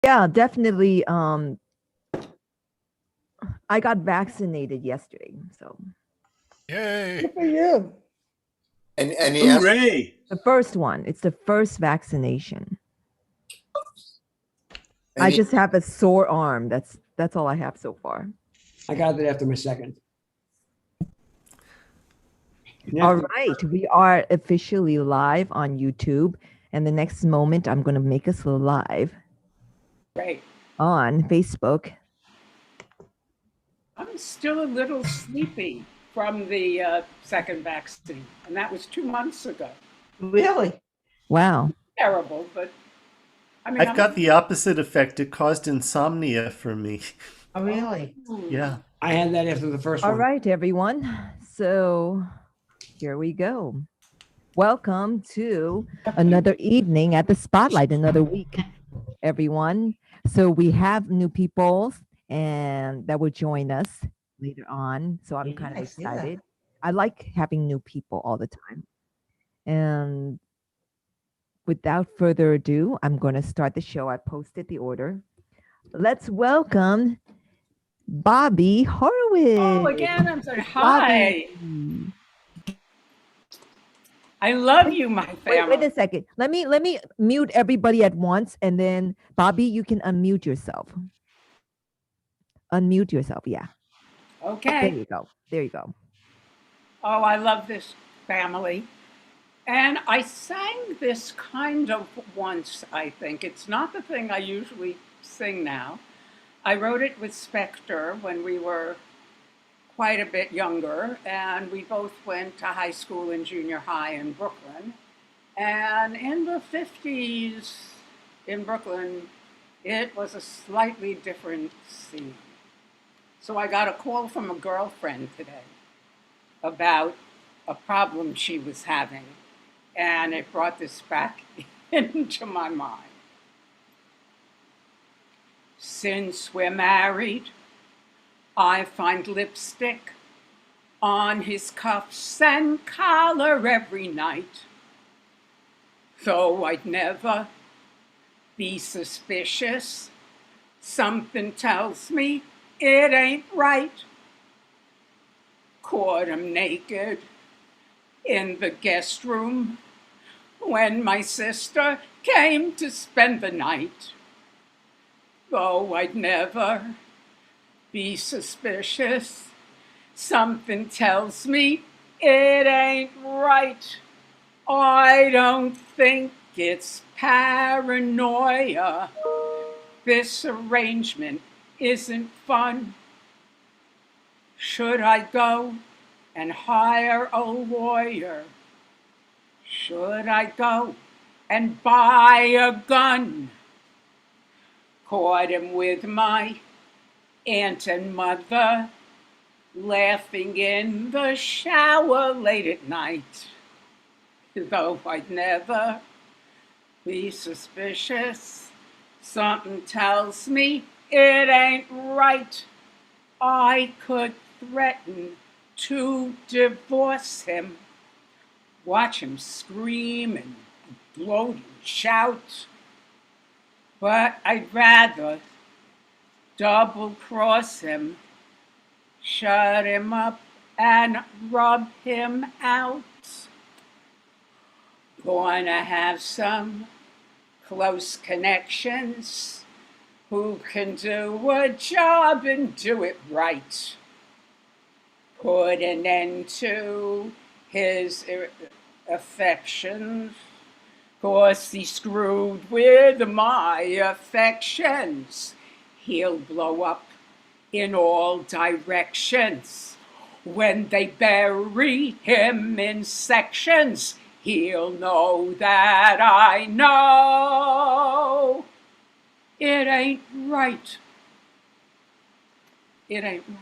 Yeah, definitely. I got vaccinated yesterday, so Yay. Good for you. And he has Hooray! the first one. It's the first vaccination. and I he- just have a sore arm. That's all I have so far. I got it after my second. All right, we are officially live on YouTube, and the next moment I'm going to make us live Great. on Facebook. I'm still a little sleepy from the second vaccine, and that was 2 months ago. Really? Wow. Terrible, but I mean, I've got the opposite effect. It caused insomnia for me. Oh, really? Yeah. I had that after the first All one. right, everyone. So here we go. Welcome to another evening at the Spotlight, another week, everyone. So we have new people and that will join us later on. So I'm kind of Yes, yeah. excited. I like having new people all the time. And without further ado, I'm going to start the show. I posted the order. Let's welcome Bobby Horowitz. Oh, again, I'm sorry. Hi. Bobby. I love you, my family. Wait a second. Let me mute everybody at once, and then Bobby, you can unmute yourself. Unmute yourself. Yeah. There Okay. you go. There you go. Oh, I love this family. And I sang this kind of once, I think. It's not the thing I usually sing now. I wrote it with Spector when we were quite a bit younger, and we both went to high school and junior high in Brooklyn. And in the 50s in Brooklyn, it was a slightly different scene. So I got a call from a girlfriend today about a problem she was having, and it brought this back into my mind. Since we're married, I find lipstick on his cuffs and collar every night. Though I'd never be suspicious, something tells me it ain't right. Caught him naked in the guest room when my sister came to spend the night. Though I'd never be suspicious, something tells me it ain't right. I don't think it's paranoia. This arrangement isn't fun. Should I go and hire a lawyer? Should I go and buy a gun? Caught him with my aunt and mother laughing in the shower late at night. Though I'd never be suspicious, something tells me it ain't right. I could threaten to divorce him, watch him scream and gloat and shout, but I'd rather double-cross him, shut him up and rub him out. Gonna have some close connections who can do a job and do it right. Put an end to his affections, 'cause he screwed with my affections. He'll blow up in all directions. When they bury him in sections, he'll know that I know it ain't right. It ain't right.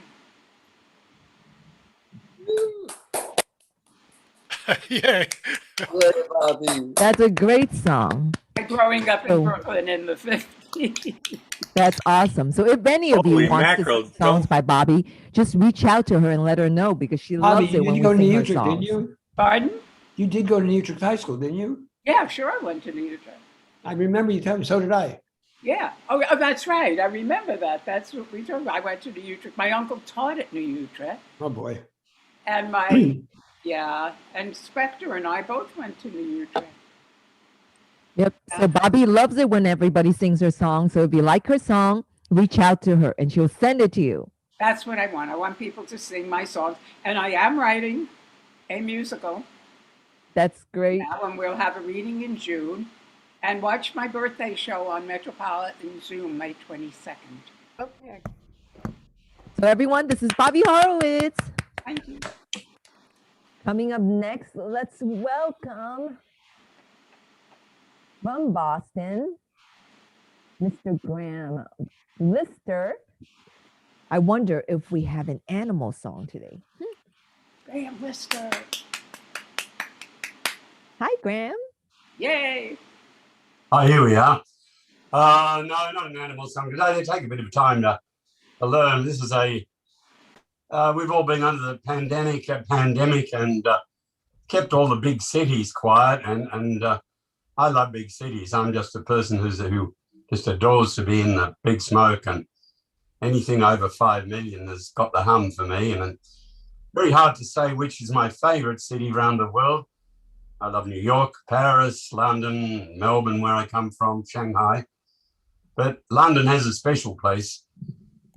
Yay. Good, Bobby. That's a great song. Growing up in Oh. Brooklyn in the 50s. That's awesome. So if any of Holy you wants mackerel, to sing songs by Bobby, just reach out to her and let her know because she Bobby, loves it you when did we go to sing her Utrecht, didn't songs. you? Pardon? You did go to Utrecht High School, didn't you? Yeah, sure I went to Natasha. I remember you telling me, so did I. Yeah. Oh, that's right. I remember that. That's what we talked about. I went to New Utrecht. My uncle taught at New Utrecht. Oh, boy. And yeah, and Spectre and I both went to New Utrecht. Yep. So Bobby loves it when everybody sings her song. So if you like her song, reach out to her and she'll send it to you. That's what I want. I want people to sing my songs. And I am writing a musical That's great. now, and we'll have a reading in June. And watch my birthday show on Metropolitan Zoom, May 22nd. Okay. So everyone, this is Bobby Horowitz. Thank you. Coming up next, let's welcome from Boston, Mr. Graham Lister. I wonder if we have an animal song today. Graham Lister. Hi, Graham. Yay. Oh, here we are. No, not an animal song. They take a bit of time to learn. This is we've all been under the pandemic and kept all the big cities quiet. And I love big cities. I'm just a person who just adores to be in the big smoke, and anything over 5 million has got the hum for me. And it's very hard to say which is my favorite city around the world. I love New York, Paris, London, Melbourne, where I come from, Shanghai. But London has a special place,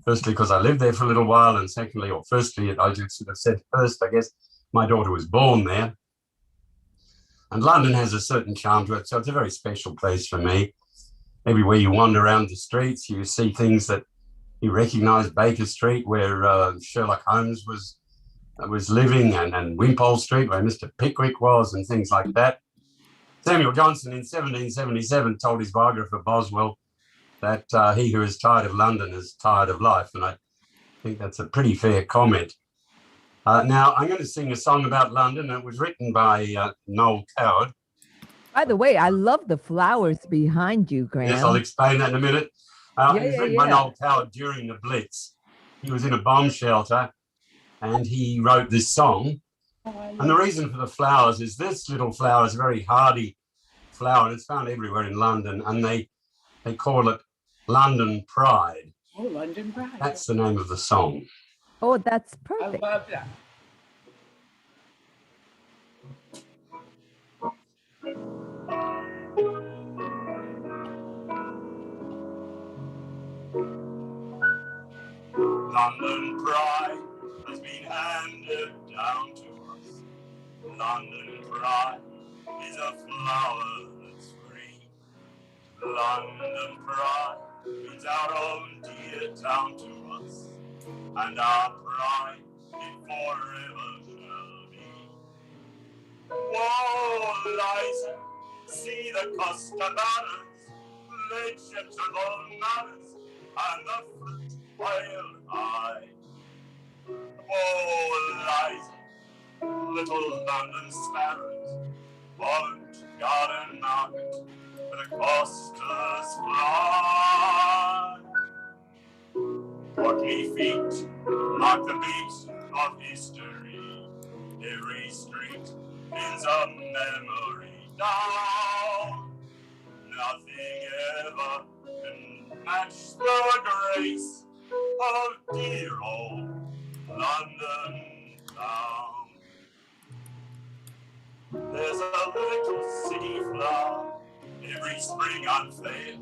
firstly, because I lived there for a little while, and secondly, or firstly, I should have said first, I guess, my daughter was born there. And London has a certain charm to it, so it's a very special place for me. Everywhere you wander around the streets, you see things that you recognise. Baker Street, where Sherlock Holmes was living, and Wimpole Street, where Mr. Pickwick was, and things like that. Samuel Johnson in 1777 told his biographer Boswell that he who is tired of London is tired of life, and I think that's a pretty fair comment. Now, I'm going to sing a song about London. It was written by Noel Coward. By the way, I love the flowers behind you, Graham. Yes, I'll explain that in a minute. It was written by yeah. Noel Coward during the Blitz. He was in a bomb shelter, and he wrote this song. And the reason for the flowers is this little flower is a very hardy flower, and it's found everywhere in London, and they call it London Pride. Oh, London Pride. That's the name of the song. Oh, that's I perfect. love that. London Pride has been handed down to us. London Pride is a flower that's free. London Pride is our own dear town to us, and our pride it forever shall be. Whoa, Liza, see the Costabanas, legends of old manners, and the flute whale high. Oh, Liza, little London sparrows, won't garden market, the costas fly. Portly feet mark the beat of history. Every street is a memory down. Nothing ever can match the grace of dear old London town. There's a little city flower every spring unfair,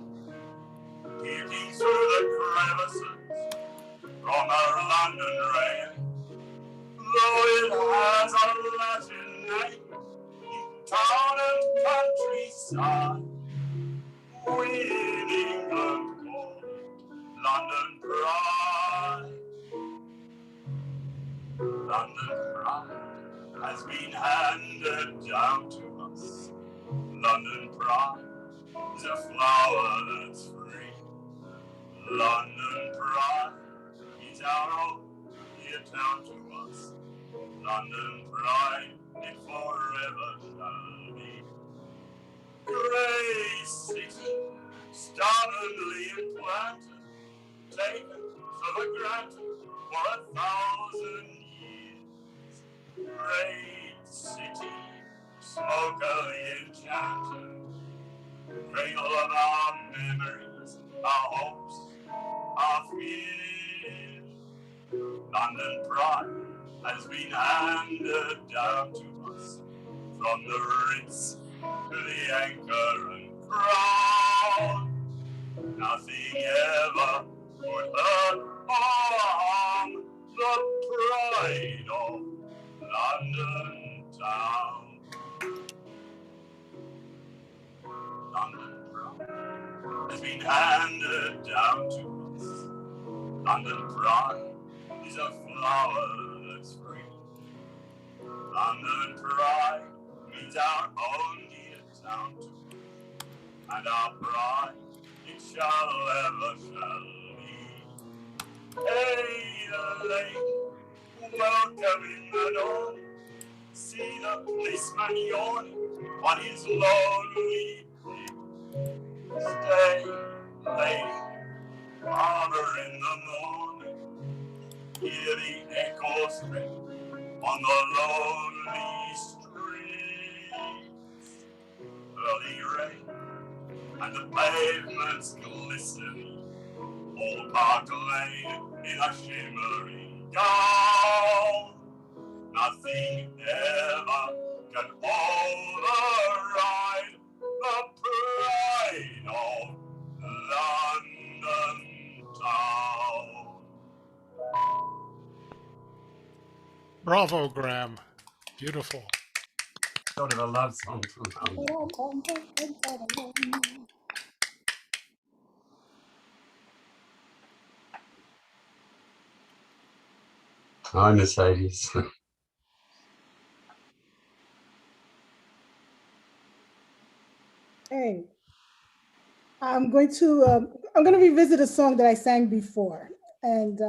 peeping through the crevices from her London rain. Though it has a Latin name, in town and countryside, we in England call it London Pride. London Pride has been handed down to us. London Pride is a flower that's free. London Pride is our own dear town to us. London Pride it forever shall be. Grey city, stubbornly implanted, taken for granted for 1,000 years. Great city, smoke of the enchanted, cradle of our memories, our hopes, our fears. London pride has been handed down to us from the Ritz to the Anchor and Crown. Nothing ever would hurt or harm the pride of London town. London pride has been handed down to us. London pride is a flower that's free. London pride means our own dear town too. And our pride, it shall ever shall be. Hey, the lake, welcome in the dawn. See the policeman yawning on his lonely pig. Stay late, harbor in the morning. Hear the echoes ring on the lonely streets. Early rain and the pavements glistening, Old Park Lane in a shimmering gown. Nothing ever can override the pride of London town. Bravo, Graham. Beautiful. Sort of a love song from Hi, Mercedes. Hey, I'm going to revisit a song that I sang before, and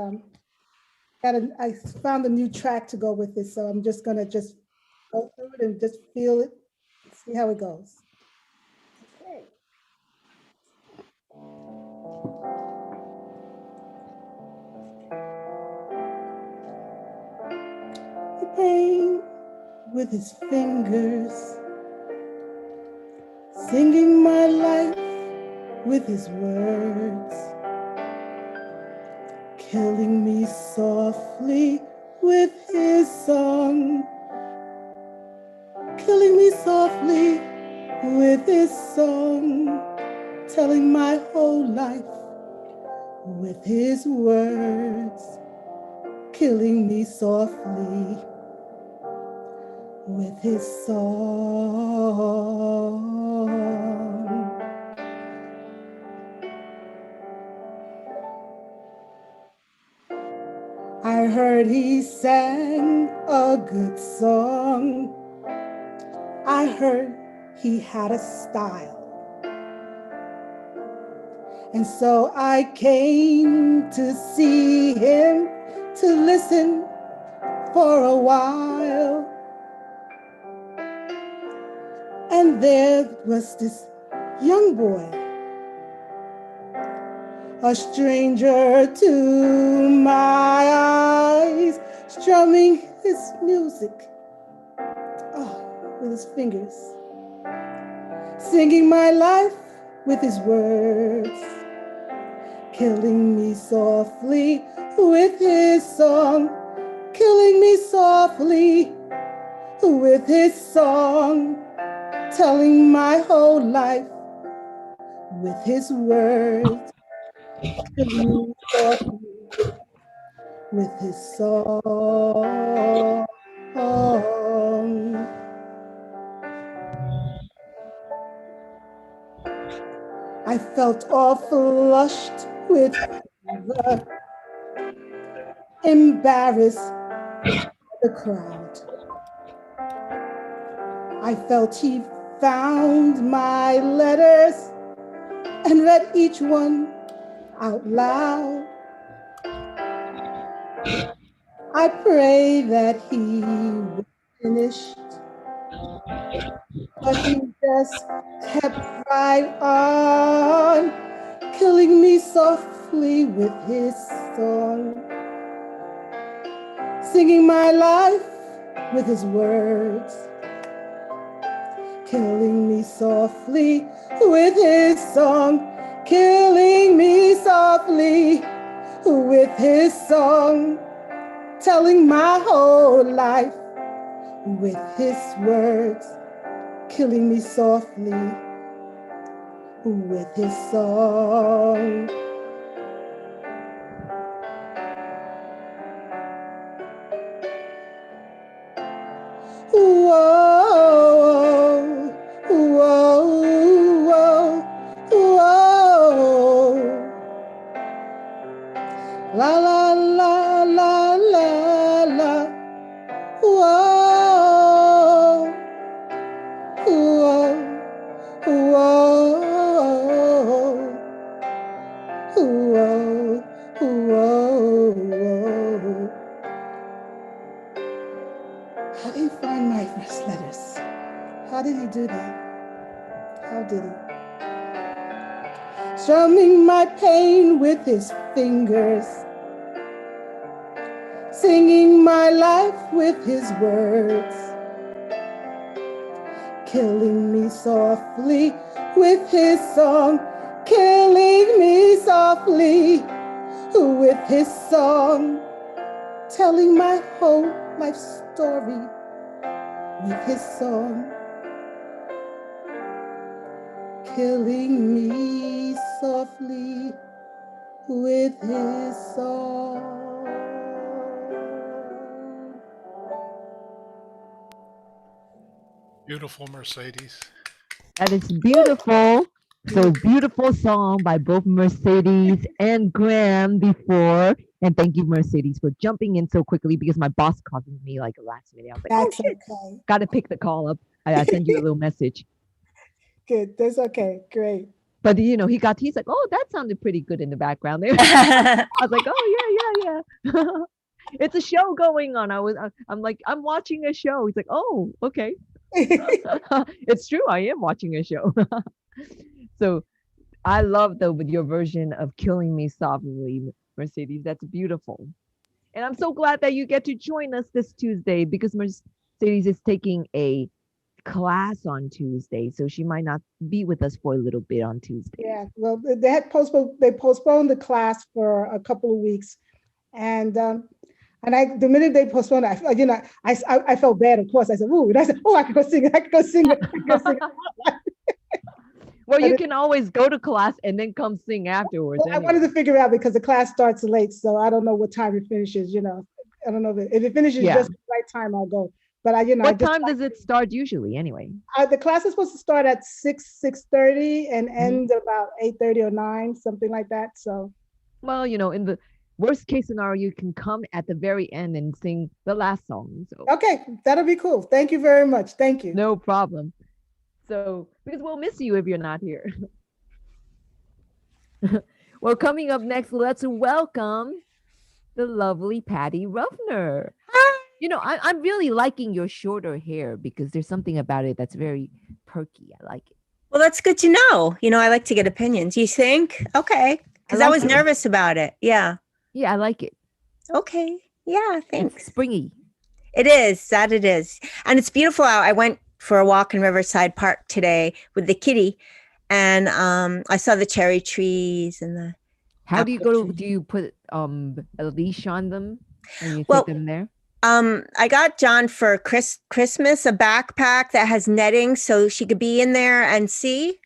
I found a new track to go with this, so I'm just gonna go through it and just feel it, see how it goes. Okay. He painted with his fingers, singing my life with his words, killing me softly with his song, killing me softly with his song, telling my whole life with his words, killing me softly with his song. I heard he sang a good song. I heard he had a style. And so I came to see him, to listen for a while. And there was this young boy, a stranger to my eyes, strumming his music with his fingers, singing my life with his words, killing me softly with his song, killing me softly with his song, telling my whole life with his words, killing me softly with his song. I felt all flushed with fever, embarrassed the crowd. I felt he found my letters and read each one out loud. I pray that he would finish, but he just kept right on, killing me softly with his song, singing my life with his words, killing me softly with his song, killing me softly with his song, telling my whole life with his words, killing me softly with his song. Whoa, whoa, whoa, whoa. La la la la la la. Whoa, whoa, whoa, whoa, whoa. How did he find my first letters? How did he do that? How did he? Strumming my pain with his fingers, singing my life with his words, killing me softly with his song, killing me softly with his song, telling my whole life story with his song, killing me softly with his song. Beautiful, Mercedes. That is beautiful. So beautiful song by both Mercedes and Graham before. And thank you, Mercedes, for jumping in so quickly because my boss called me like last minute. I was like, That's oh shit, okay. got to pick the call up. I sent you a little message. Good. That's okay. Great. But he's like, oh, that sounded pretty good in the background there. I was like, oh yeah. It's a show going on. I'm like, I'm watching a show. He's like, oh, okay. It's true. I am watching a show. So I love your version of Killing Me Softly, Mercedes. That's beautiful. And I'm so glad that you get to join us this Tuesday because Mercedes is taking a class on Tuesday. So she might not be with us for a little bit on Tuesday. Yeah. Well, they postponed the class for a couple of weeks. And the minute they postponed it, I felt bad, of course. I said, ooh, and I said, oh, I could go sing. Well, you can always go to class and then come sing afterwards. Well, I wanted to figure out because the class starts late, so I don't know what time it finishes. I don't know if it finishes just the right time, I'll go. But what time does it start usually anyway? The class is supposed to start at 6:30 and end about 8:30 or 9, something like that. So, well, in the worst case scenario, you can come at the very end and sing the last song. So. Okay, that'll be cool. Thank you very much. Thank you. No problem. So, because we'll miss you if you're not here. Well, coming up next, let's welcome the lovely Patty Rufner. Hi. I'm really liking your shorter hair because there's something about it that's very perky. I like it. Well, that's good to know. I like to get opinions. You think? Okay. Because I was nervous about it. Yeah. Yeah, I like it. Okay. Yeah, thanks. It's springy. It is. That it is. And it's beautiful out. I went for a walk in Riverside Park today with the kitty. And I saw the cherry trees and the. How do you go to? Do you put a leash on them and you take them there? I got John for Christmas a backpack that has netting so she could be in there and see.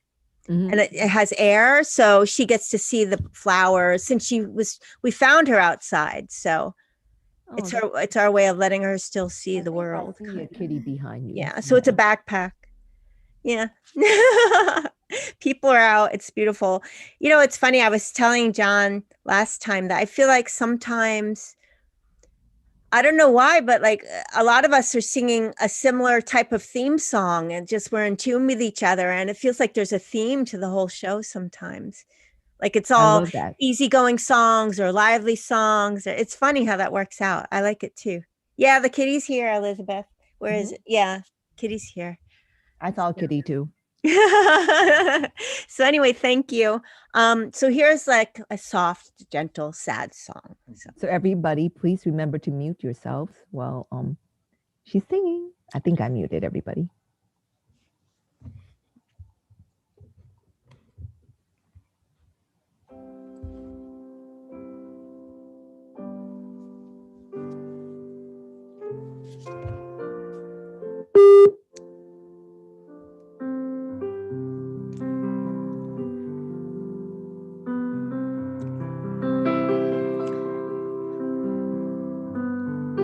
Mm-hmm. And it has air, so she gets to see the flowers since we found her outside. So it's our way of letting her still see the world. I see a kitty behind you. Yeah, so it's a backpack. Yeah. People are out. It's beautiful. It's funny. I was telling John last time that I feel like sometimes, I don't know why, but like a lot of us are singing a similar type of theme song and just we're in tune with each other. And it feels like there's a theme to the whole show sometimes. Like it's all easygoing songs or lively songs. It's funny how that works out. I like it too. Yeah, the kitty's here, Elizabeth. Where is it? Yeah, kitty's here. I saw a kitty too. So anyway, thank you. So here's like a soft, gentle, sad song. So everybody, please remember to mute yourselves while she's singing. I think I muted everybody.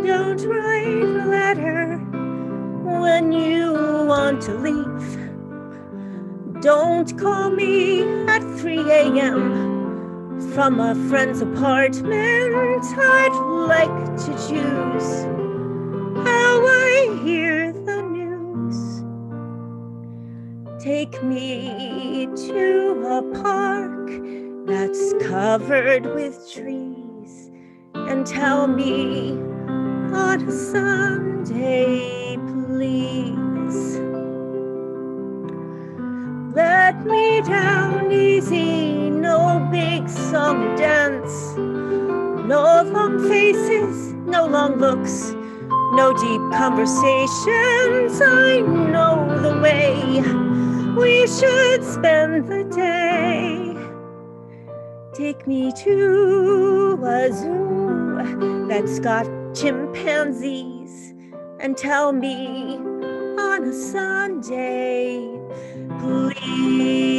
Don't write a letter when you want to leave. Don't call me at 3 a.m. from a friend's apartment. I'd like to choose how I hear the news. Take me to a park that's covered with trees and tell me on a Sunday, please. Let me down easy, no big song and dance, no long faces, no long looks, no deep conversations. I know the way we should spend the day. Take me to a zoo that's got chimpanzees and tell me on a Sunday,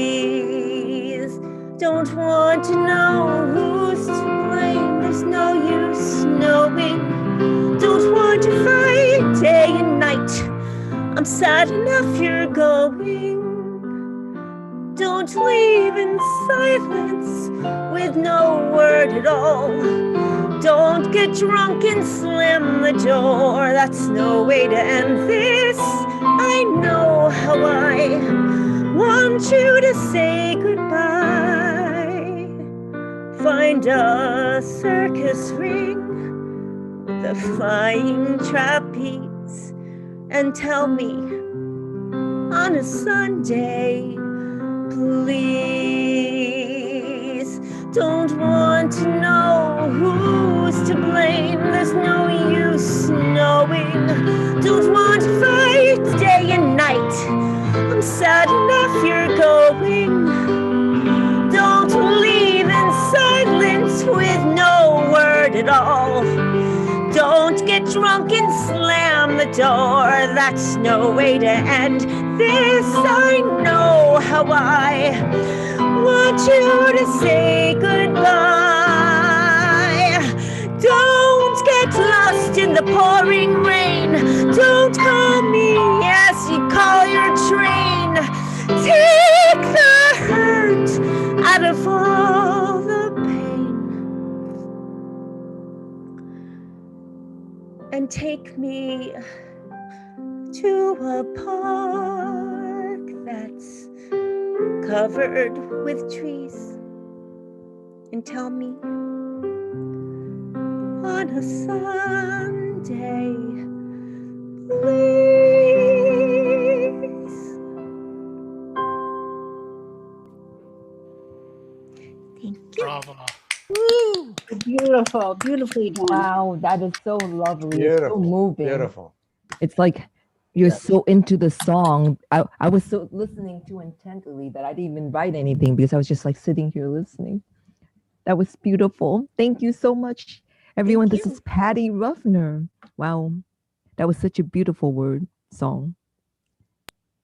please. Don't want to know who's to blame, there's no use knowing. Don't want to fight day and night, I'm sad enough you're going. Don't leave in silence with no word at all. Don't get drunk and slam the door. That's no way to end this. I know how I want you to say goodbye. Find a circus ring with a flying trapeze and tell me on a Sunday, please. Don't want to know who's to blame, there's no use knowing. Don't want to fight day and night, I'm sad enough you're going. Don't leave in silence with no word at all. Don't get drunk and slam the door. That's no way to end this. I know how I want you to say goodbye. Don't get lost in the pouring rain. Don't call me as you call your train. Take the hurt out of all the pain and take me to a park that's covered with trees and tell me on a Sunday, please. Thank you. Bravo. Woo! Beautiful, beautifully done. Wow, that is so lovely. It's so Beautiful, moving. beautiful. It's like you're Yes. so into the song. I was so listening too intently that I didn't even write anything because I was just like sitting here listening. That was beautiful. Thank you so much, everyone. This is Patty Rufner. Wow, that was such a beautiful song.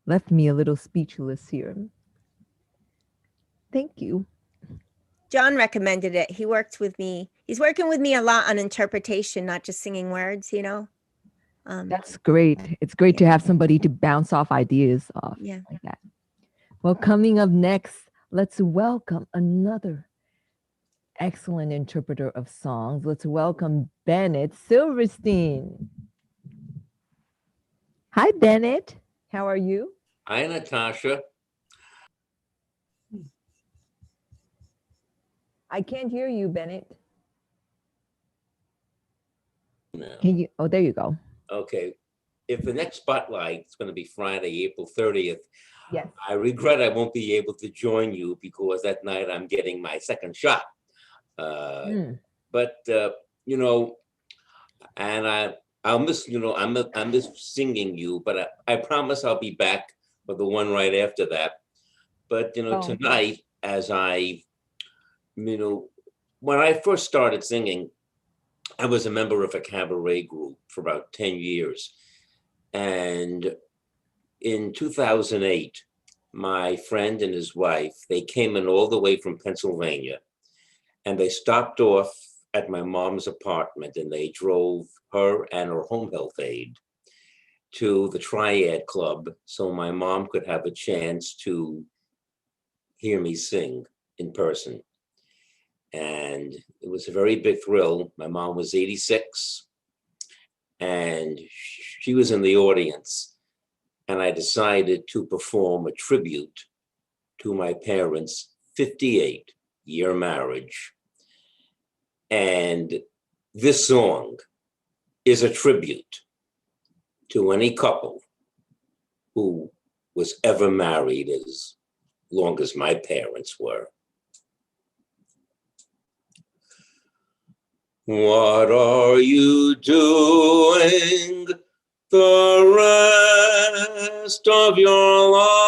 Left me a little speechless here. Thank you. John recommended it. He worked with me. He's working with me a lot on interpretation, not just singing words, you know. That's great. It's great to have somebody to bounce off ideas off Yeah. like that. Well, coming up next, let's welcome another excellent interpreter of songs. Let's welcome Bennett Silverstein. Hi, Bennett. How are you? Hi, Natasha. I can't hear you, Bennett. No. Can you? Oh, there you go. Okay. If the next spotlight is going to be Friday, April 30th, Yes. I regret I won't be able to join you because that night I'm getting my second shot. But you know, and I'll miss, you know, I'm miss singing you, but I promise I'll be back for the one right after that. But you know, tonight, as I, you know, when I first started singing, I was a member of a cabaret group for about 10 years. And in 2008, my friend and his wife, they came in all the way from Pennsylvania, and they stopped off at my mom's apartment, and they drove her and her home health aide to the Triad Club so my mom could have a chance to hear me sing in person. And it was a very big thrill. My mom was 86, and she was in the audience. And I decided to perform a tribute to my parents' 58-year marriage. And this song is a tribute to any couple who was ever married as long as my parents were. What are you doing the rest of your life?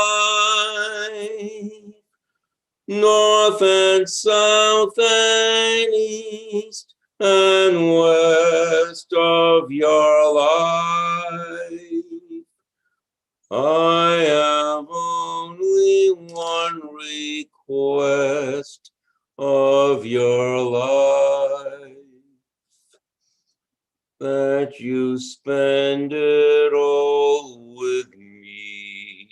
North and south and east and west of your life. I have only one request of your life, that you spend it all with me.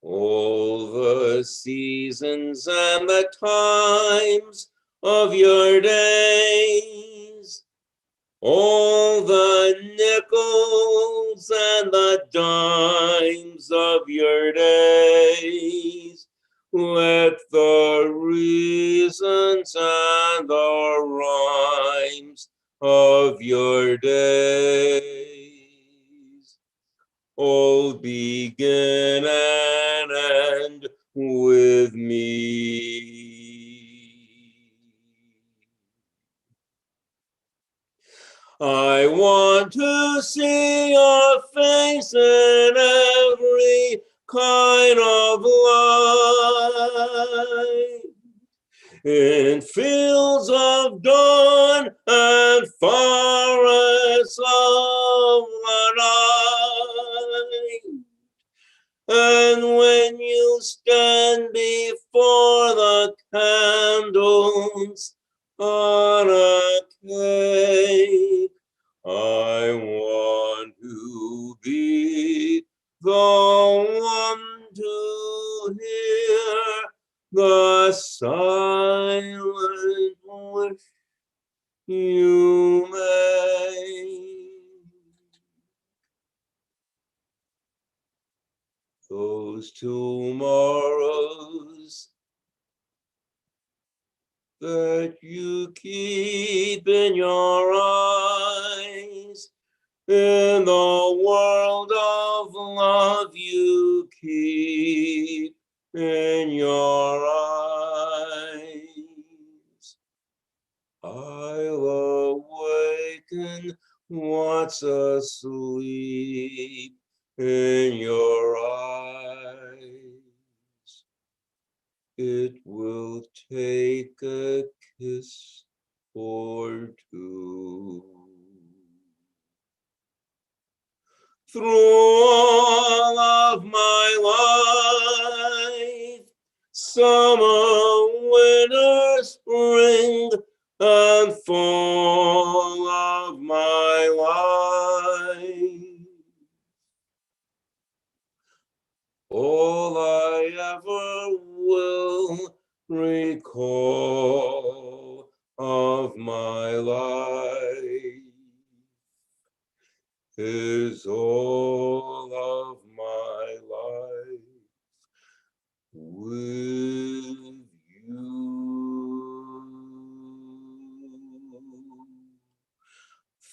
All the seasons and the times of your days, all the nickels and the dimes of your days, let the reasons and the rhymes of your days all begin and end with me. I want to see your face in every kind of light, in fields of dawn and forests of the night. And when you stand before the candles on a cake, I want to be the one to hear the silent wish you make. Those tomorrows that you keep in your eyes, in the world of love you keep in your eyes. I'll awaken what's asleep in your eyes. It will take a kiss or two. Through all of my life, summer, winter, spring, and fall of my life, all I ever will recall of my life is all of my life with you.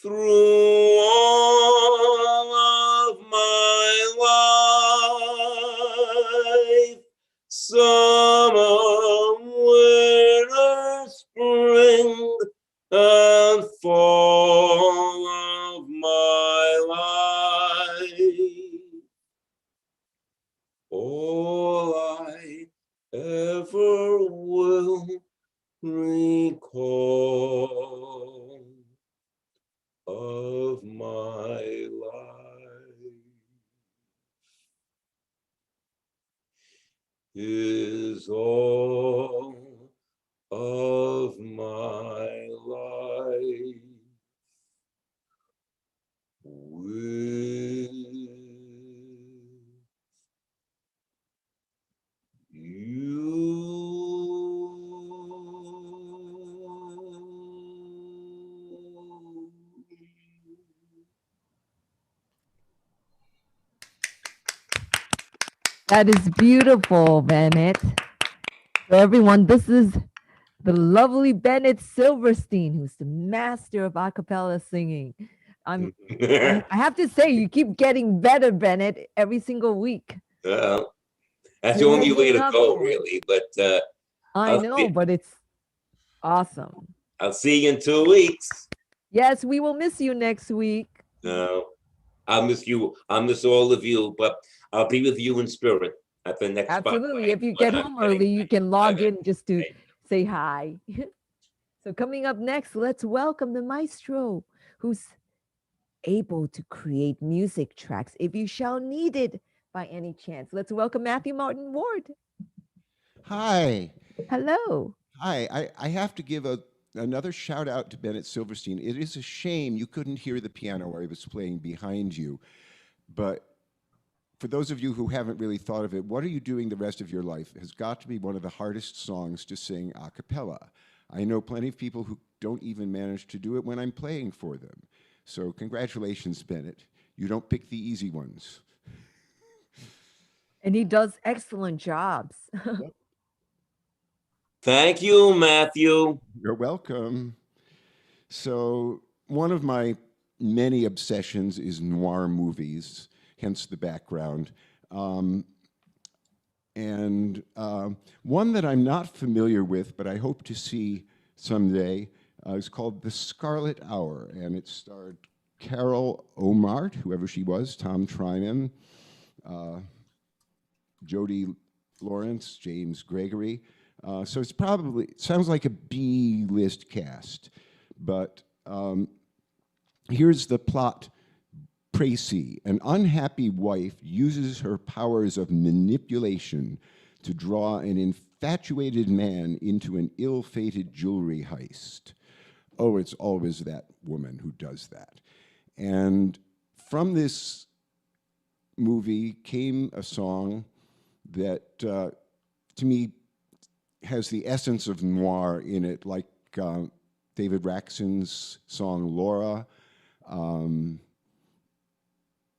Through all of my life, summer, winter, spring, and fall of my life, all I ever will recall of my life is all of my life with you. That is beautiful, Bennett. So everyone, this is the lovely Bennett Silverstein, who's the master of a cappella singing. I have to say, you keep getting better, Bennett, every single week. Well, that's the You're only way to making up go, for it. really. But I know, but it's awesome. I'll see you in 2 weeks. Yes, we will miss you next week. No, I'll miss you. I'll miss all of you, but I'll be with you in spirit at the next. Absolutely. spotlight If you when get I'm home getting early, you back. can log in just to Right. say hi. So coming up next, let's welcome the maestro who's able to create music tracks if you shall need it by any chance. Let's welcome Matthew Martin Ward. Hi. Hello. Hi. I have to give another shout out to Bennett Silverstein. It is a shame you couldn't hear the piano where he was playing behind you. But for those of you who haven't really thought of it, What Are You Doing the Rest of Your Life has got to be one of the hardest songs to sing a cappella. I know plenty of people who don't even manage to do it when I'm playing for them. So congratulations, Bennett. You don't pick the easy ones. And he does excellent jobs. Thank you, Matthew. You're welcome. So one of my many obsessions is noir movies, hence the background. One that I'm not familiar with, but I hope to see someday, is called The Scarlet Hour, and it starred Carol Omart, whoever she was, Tom Tryman, Jodie Lawrence, James Gregory. So it's probably, it sounds like a B-list cast, but here's the plot précis. An unhappy wife uses her powers of manipulation to draw an infatuated man into an ill-fated jewelry heist. Oh, it's always that woman who does that. And from this movie came a song that, to me, has the essence of noir in it, like David Raxon's song Laura.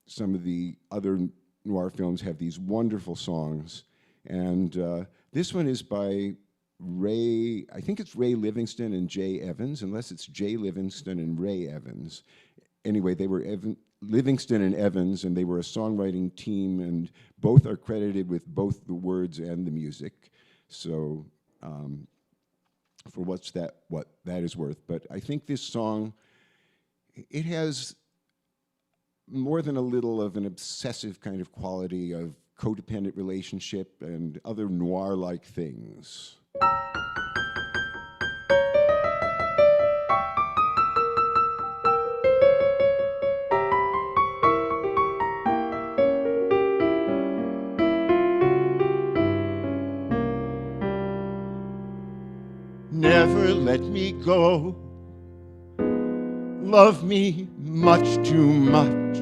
Some of the other noir films have these wonderful songs. And this one is by Ray, I think it's Ray Livingston and Jay Evans, unless it's Jay Livingston and Ray Evans. Anyway, they were Livingston and Evans, and they were a songwriting team, and both are credited with both the words and the music. So for what that is worth. But I think this song, it has more than a little of an obsessive kind of quality of codependent relationship and other noir-like things. Never let me go. Love me much too much.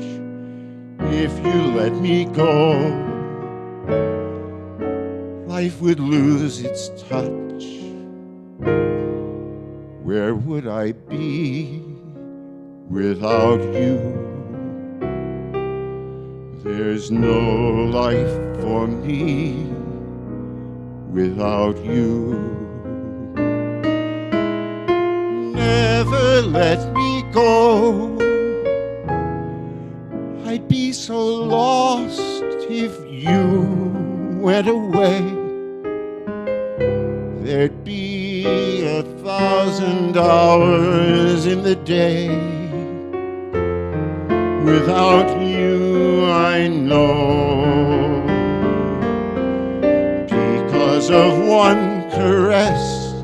If you let me go, life would lose its touch. Where would I be without you? There's no life for me without you. Never let me go. I'd be so lost if you went away. There'd be 1,000 hours in the day. Without you, I know. Because of one caress,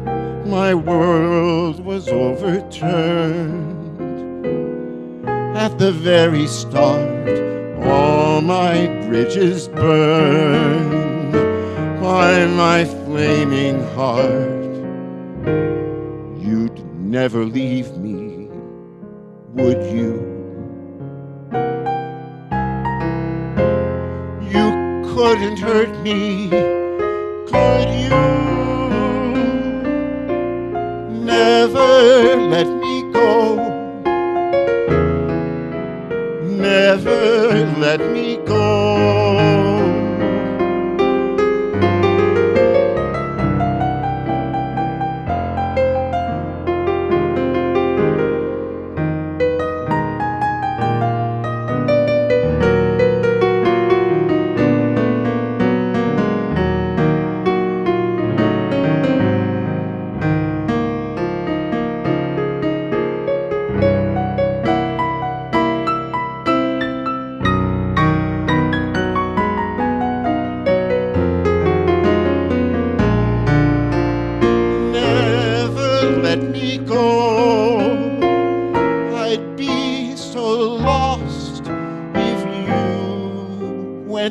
my world was overturned. At the very start, all my bridges burned by my flaming heart. You'd never leave me, would you? You couldn't hurt me, could you? Never let me go. Never let me go.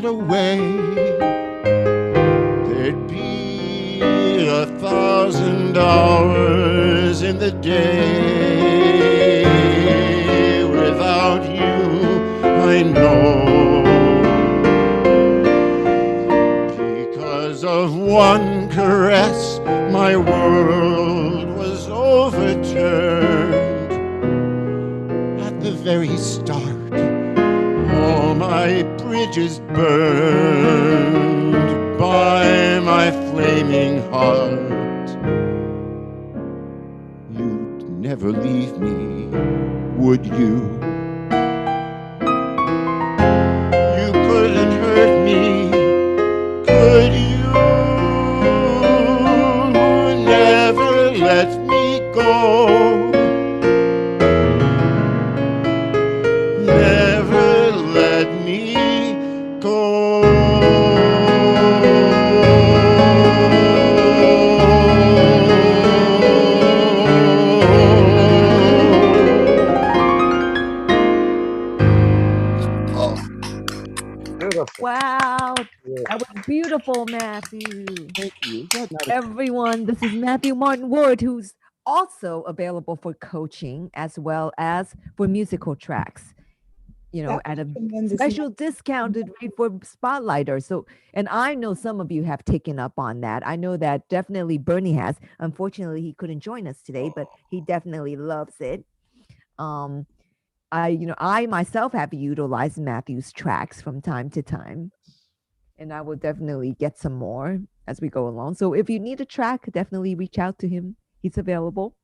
Away, there'd be 1,000 hours in the day without you, I know. Because of one caress, my world was overturned. At the very start, all my bridges burned by my flaming heart. You'd never leave me, would you? You couldn't hurt me, could you? Never let me go. Wow, that was beautiful, Matthew. Thank you. Everyone, this is Matthew Martin Ward, who's also available for coaching as well as for musical tracks, you know, at a special discounted rate for Spotlighters. So, and I know some of you have taken up on that. I know that definitely Bernie has. Unfortunately, he couldn't join us today, but he definitely loves it. I myself have utilized Matthew's tracks from time to time, and I will definitely get some more as we go along. So if you need a track, definitely reach out to him. He's available.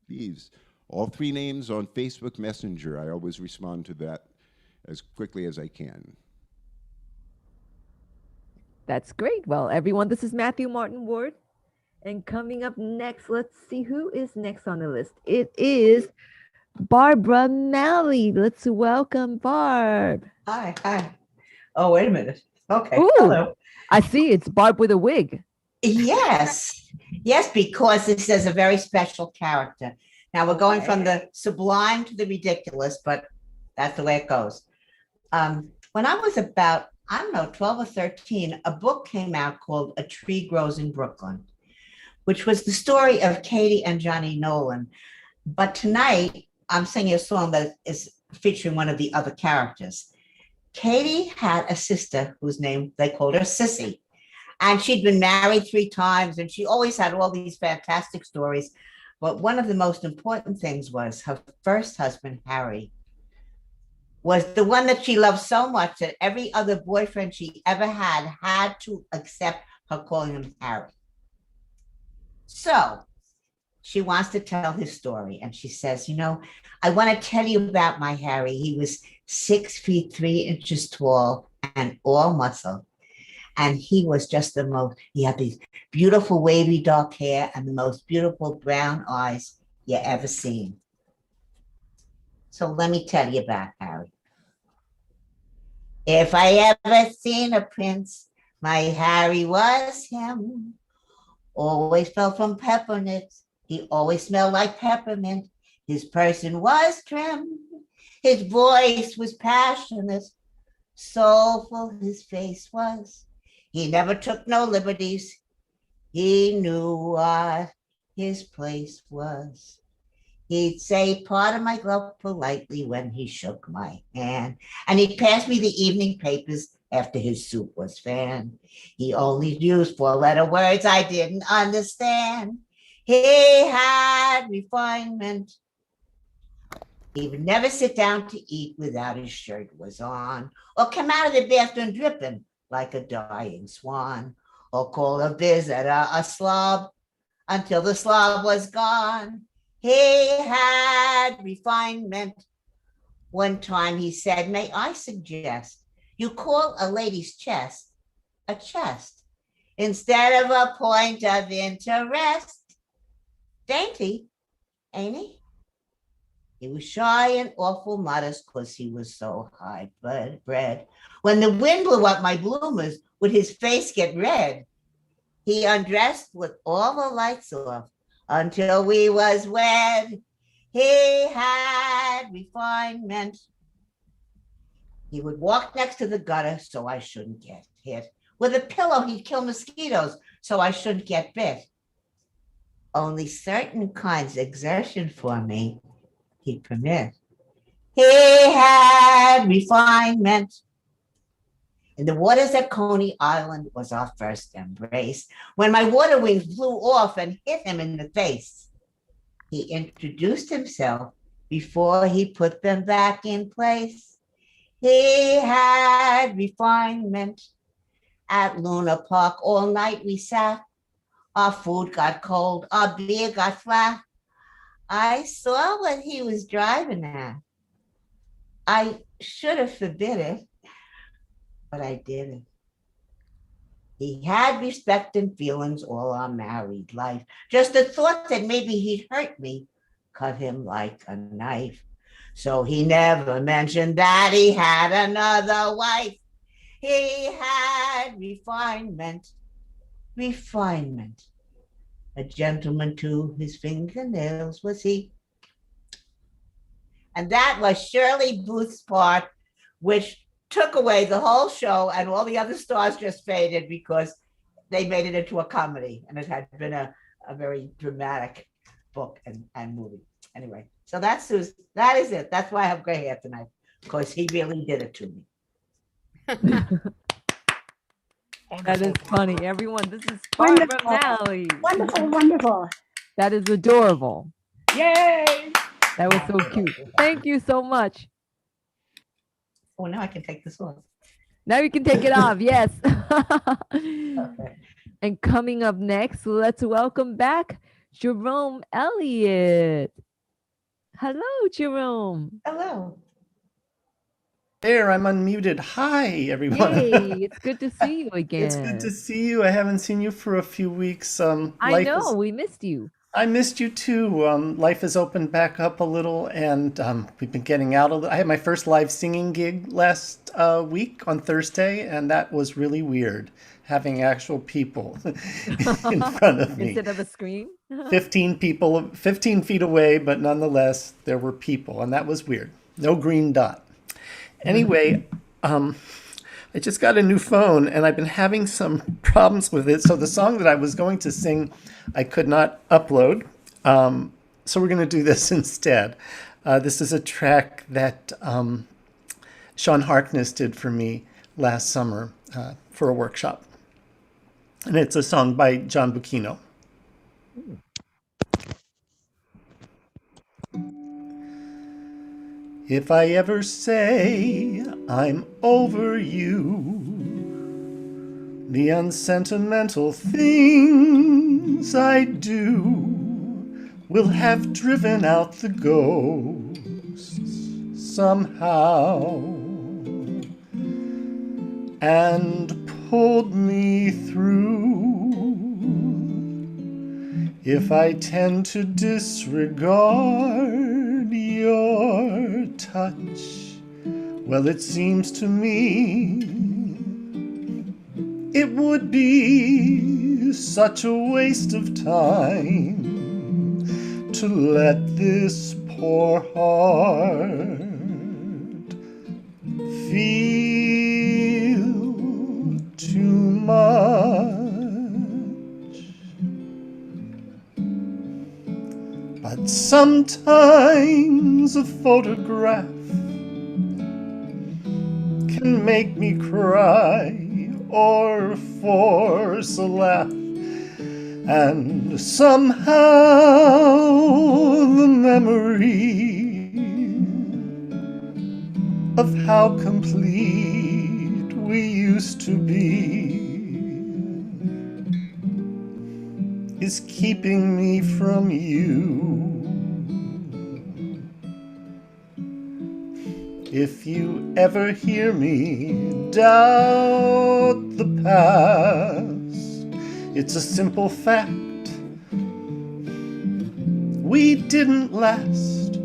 Please. All 3 names on Facebook Messenger. I always respond to that as quickly as I can. That's great. Well, everyone, this is Matthew Martin Ward. And coming up next, let's see who is next on the list. It is Barbara Malley. Let's welcome Barb. Hi. Oh, wait a minute. Okay. Ooh, Hello. I see it's Barb with a wig. Yes, because this is a very special character. Now we're going from the sublime to the ridiculous, but that's the way it goes. When I was about, 12 or 13, a book came out called A Tree Grows in Brooklyn, which was the story of Katie and Johnny Nolan. But tonight, I'm singing a song that is featuring one of the other characters. Katie had a sister whose name they called her Sissy. And she'd been married 3 times, and she always had all these fantastic stories. But one of the most important things was her first husband, Harry, was the one that she loved so much that every other boyfriend she ever had to accept her calling him Harry. So she wants to tell his story. And she says, I want to tell you about my Harry. He was 6 feet 3 inches tall and all muscle. And he was just he had these beautiful wavy dark hair and the most beautiful brown eyes you ever seen. So let me tell you about Harry. If I ever seen a prince, my Harry was him. Always fell from peppermints He always smelled like peppermint. His person was trim. His voice was passionate. Soulful his face was. He never took no liberties. He knew what his place was. He'd say, "Pardon my glove," politely when he shook my hand. And he'd pass me the evening papers after his soup was fanned. He only used 4-letter words I didn't understand. He had refinement. He would never sit down to eat without his shirt was on, or come out of the bathroom dripping like a dying swan, or call a visitor a slob until the slob was gone. He had refinement. One time he said, "May I suggest you call a lady's chest a chest instead of a point of interest? Dainty, ain't he?" He was shy and awful modest because he was so high bred. When the wind blew up my bloomers, would his face get red? He undressed with all the lights off until we was wed. He had refinement. He would walk next to the gutter so I shouldn't get hit. With a pillow, he'd kill mosquitoes so I shouldn't get bit. Only certain kinds of exertion for me he'd permit. He had refinement. In the waters at Coney Island was our first embrace, when my water wings blew off and hit him in the face. He introduced himself before he put them back in place. He had refinement. At Luna Park all night we sat. Our food got cold, our beer got flat. I saw what he was driving at. I should have forbid it, but I didn't. He had respect and feelings all our married life. Just the thought that maybe he'd hurt me cut him like a knife. So he never mentioned that he had another wife. He had refinement. A gentleman to his fingernails was he. And that was Shirley Booth's part, which took away the whole show, and all the other stars just faded because they made it into a comedy, and it had been a very dramatic book and movie. Anyway, so that is it. That's why I have gray hair tonight, because he really did it to me. That is funny. Everyone, this is Barbara Wonderful. Nally. Wonderful, wonderful. That is adorable. Yay! That was so cute. Thank you so much. Oh, now I can take this off. Now you can take it off. Yes. Okay. And coming up next, let's welcome back Jerome Elliott. Hello, Jerome. Hello. There, I'm unmuted. Hi, everyone. Hey, it's good to see you again. It's good to see you. I haven't seen you for a few weeks. I know, we missed you. I missed you too. Life has opened back up a little, and we've been getting out a little. I had my first live singing gig last week on Thursday, and that was really weird, having actual people in front of me. Instead of a screen? 15 people, 15 feet away, but nonetheless, there were people, and that was weird. No green dot. Anyway, I just got a new phone, and I've been having some problems with it. So the song that I was going to sing, I could not upload. So we're going to do this instead. This is a track that Sean Harkness did for me last summer for a workshop. And it's a song by John Bucchino. If I ever say I'm over you, the unsentimental things I do will have driven out the ghosts somehow and pulled me through. If I tend to disregard your touch, well, it seems to me it would be such a waste of time to let this poor heart feel too much. But sometimes a photograph can make me cry or force a laugh. And somehow the memory of how complete we used to be is keeping me from you. If you ever hear me doubt the past, it's a simple fact. We didn't last,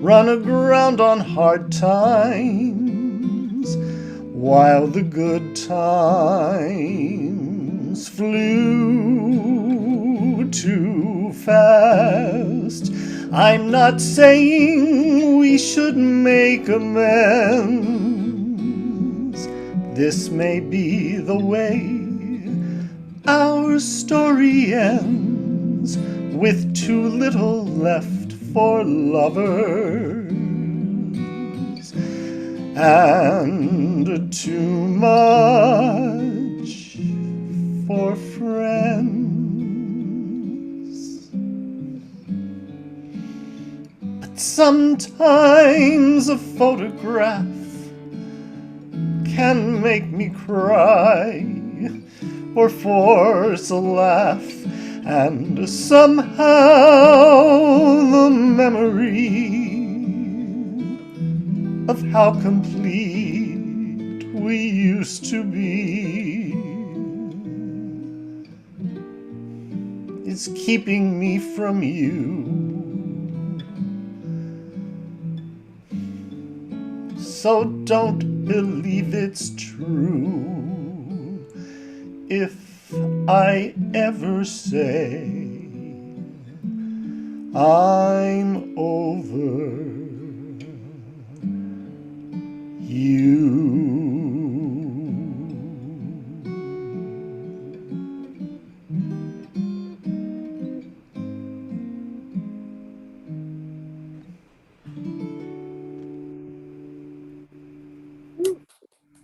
run aground on hard times, while the good times flew too fast. I'm not saying we should make amends. This may be the way our story ends, with too little left for lovers and too much for friends. But sometimes a photograph can make me cry or force a laugh, and somehow the memory of how complete we used to be is keeping me from you. So don't believe it's true if I ever say I'm over you.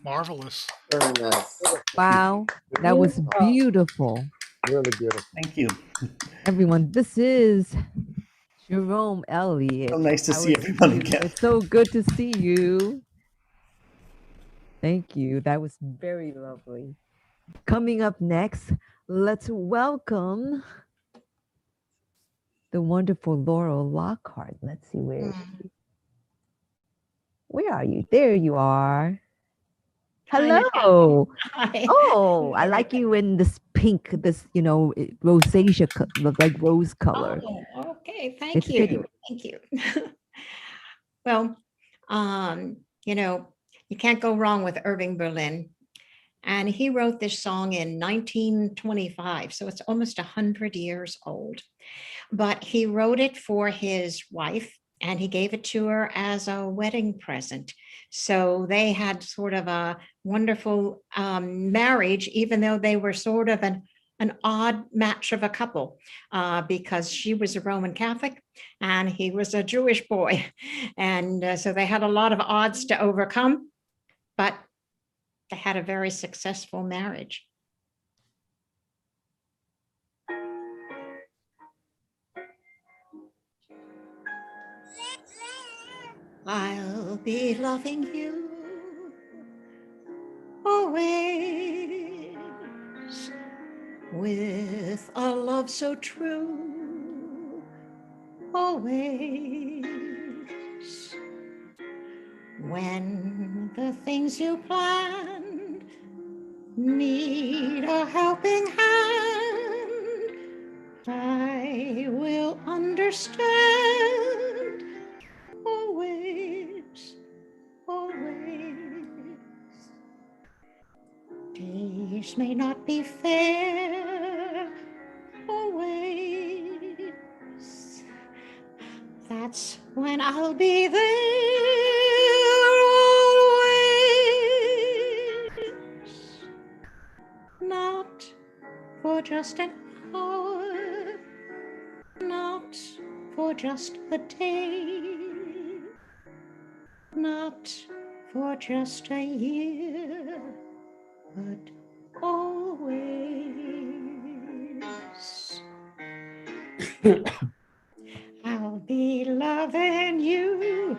Marvelous. Very nice. Wow, that was beautiful. Really beautiful. Thank you. Everyone, this is Jerome Elliott. So nice to see everyone again. It's so good to see you. Thank you. That was very lovely. Coming up next, let's welcome the wonderful Laurel Lockhart. Let's see where is she? Where are you? There you are. Hello. Hi. Oh, I like you in this pink, this, rosacea, look like rose color. Oh, okay. Thank It's you. fitting. Thank you. Well, you can't go wrong with Irving Berlin. And he wrote this song in 1925, so it's almost 100 years old. But he wrote it for his wife, and he gave it to her as a wedding present. So they had sort of a wonderful marriage, even though they were sort of an odd match of a couple, because she was a Roman Catholic and he was a Jewish boy. And so they had a lot of odds to overcome, but they had a very successful marriage. I'll be loving you always with a love so true, always. When the things you planned need a helping hand, I will understand. Always, always. Days may not be fair, always, that's when I'll be there always. Not for just an hour, not for just a day, not for just a year, but always. I'll be loving you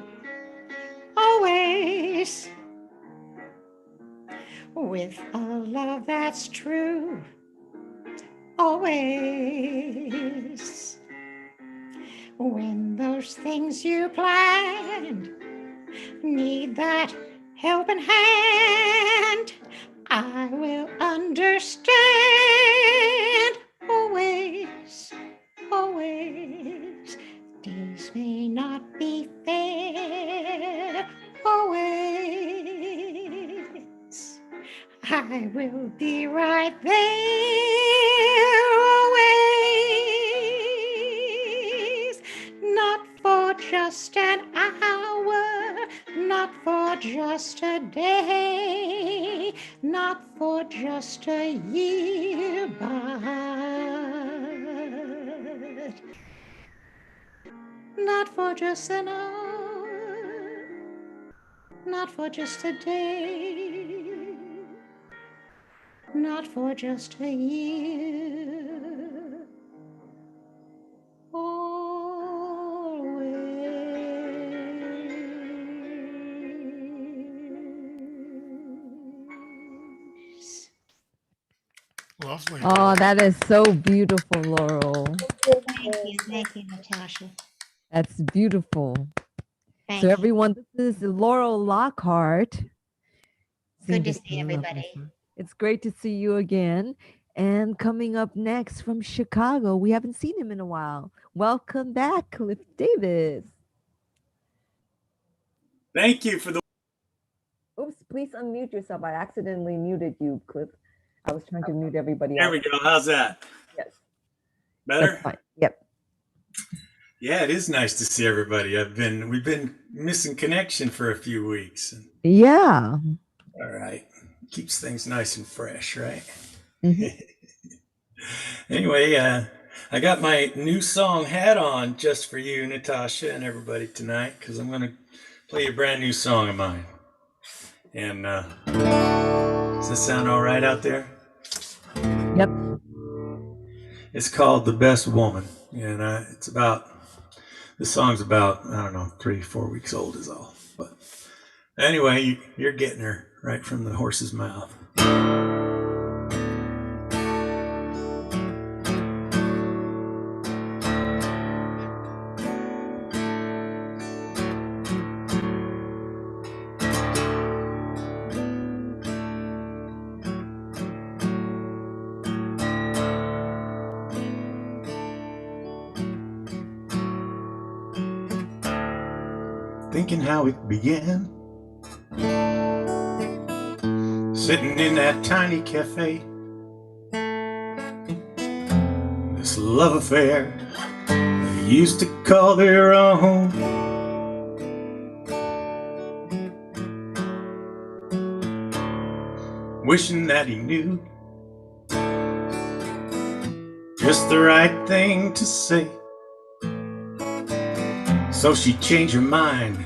always, with a love that's true always. When those things you planned need that helping hand, I will understand always, always. These may not be fair always. I will be right there always. Not for just an hour, not for just a day, not for just a year, but not for just an hour, not for just a day, not for just a year. Always. Lovely. Oh, that is so beautiful, Laurel. Thank you, Natasha. That's beautiful. Thank So you. everyone, this is Laurel Lockhart. Good to Sing see this lovely everybody. song. It's great to see you again. And coming up next from Chicago, we haven't seen him in a while. Welcome back, Cliff Davis. Thank you for the. Oops, please unmute yourself. I accidentally muted you, Cliff. I was trying to mute everybody There else. we go. How's that? Yes. Better? That's fine. Yep. Yeah, it is nice to see everybody. We've been missing connection for a few weeks. Yeah. All right. Keeps things nice and fresh, right? Mhm. Anyway, I got my new song Hat On just for you, Natasha, and everybody tonight, because I'm going to play a brand new song of mine. And does this sound all right out there? Yep. It's called The Best Woman. And the song's about, I don't know, 3-4 weeks old is all. But anyway, you're getting her right from the horse's mouth. Thinking how it began, sitting in that tiny cafe, this love affair they used to call their own. Wishing that he knew just the right thing to say, so she'd change her mind,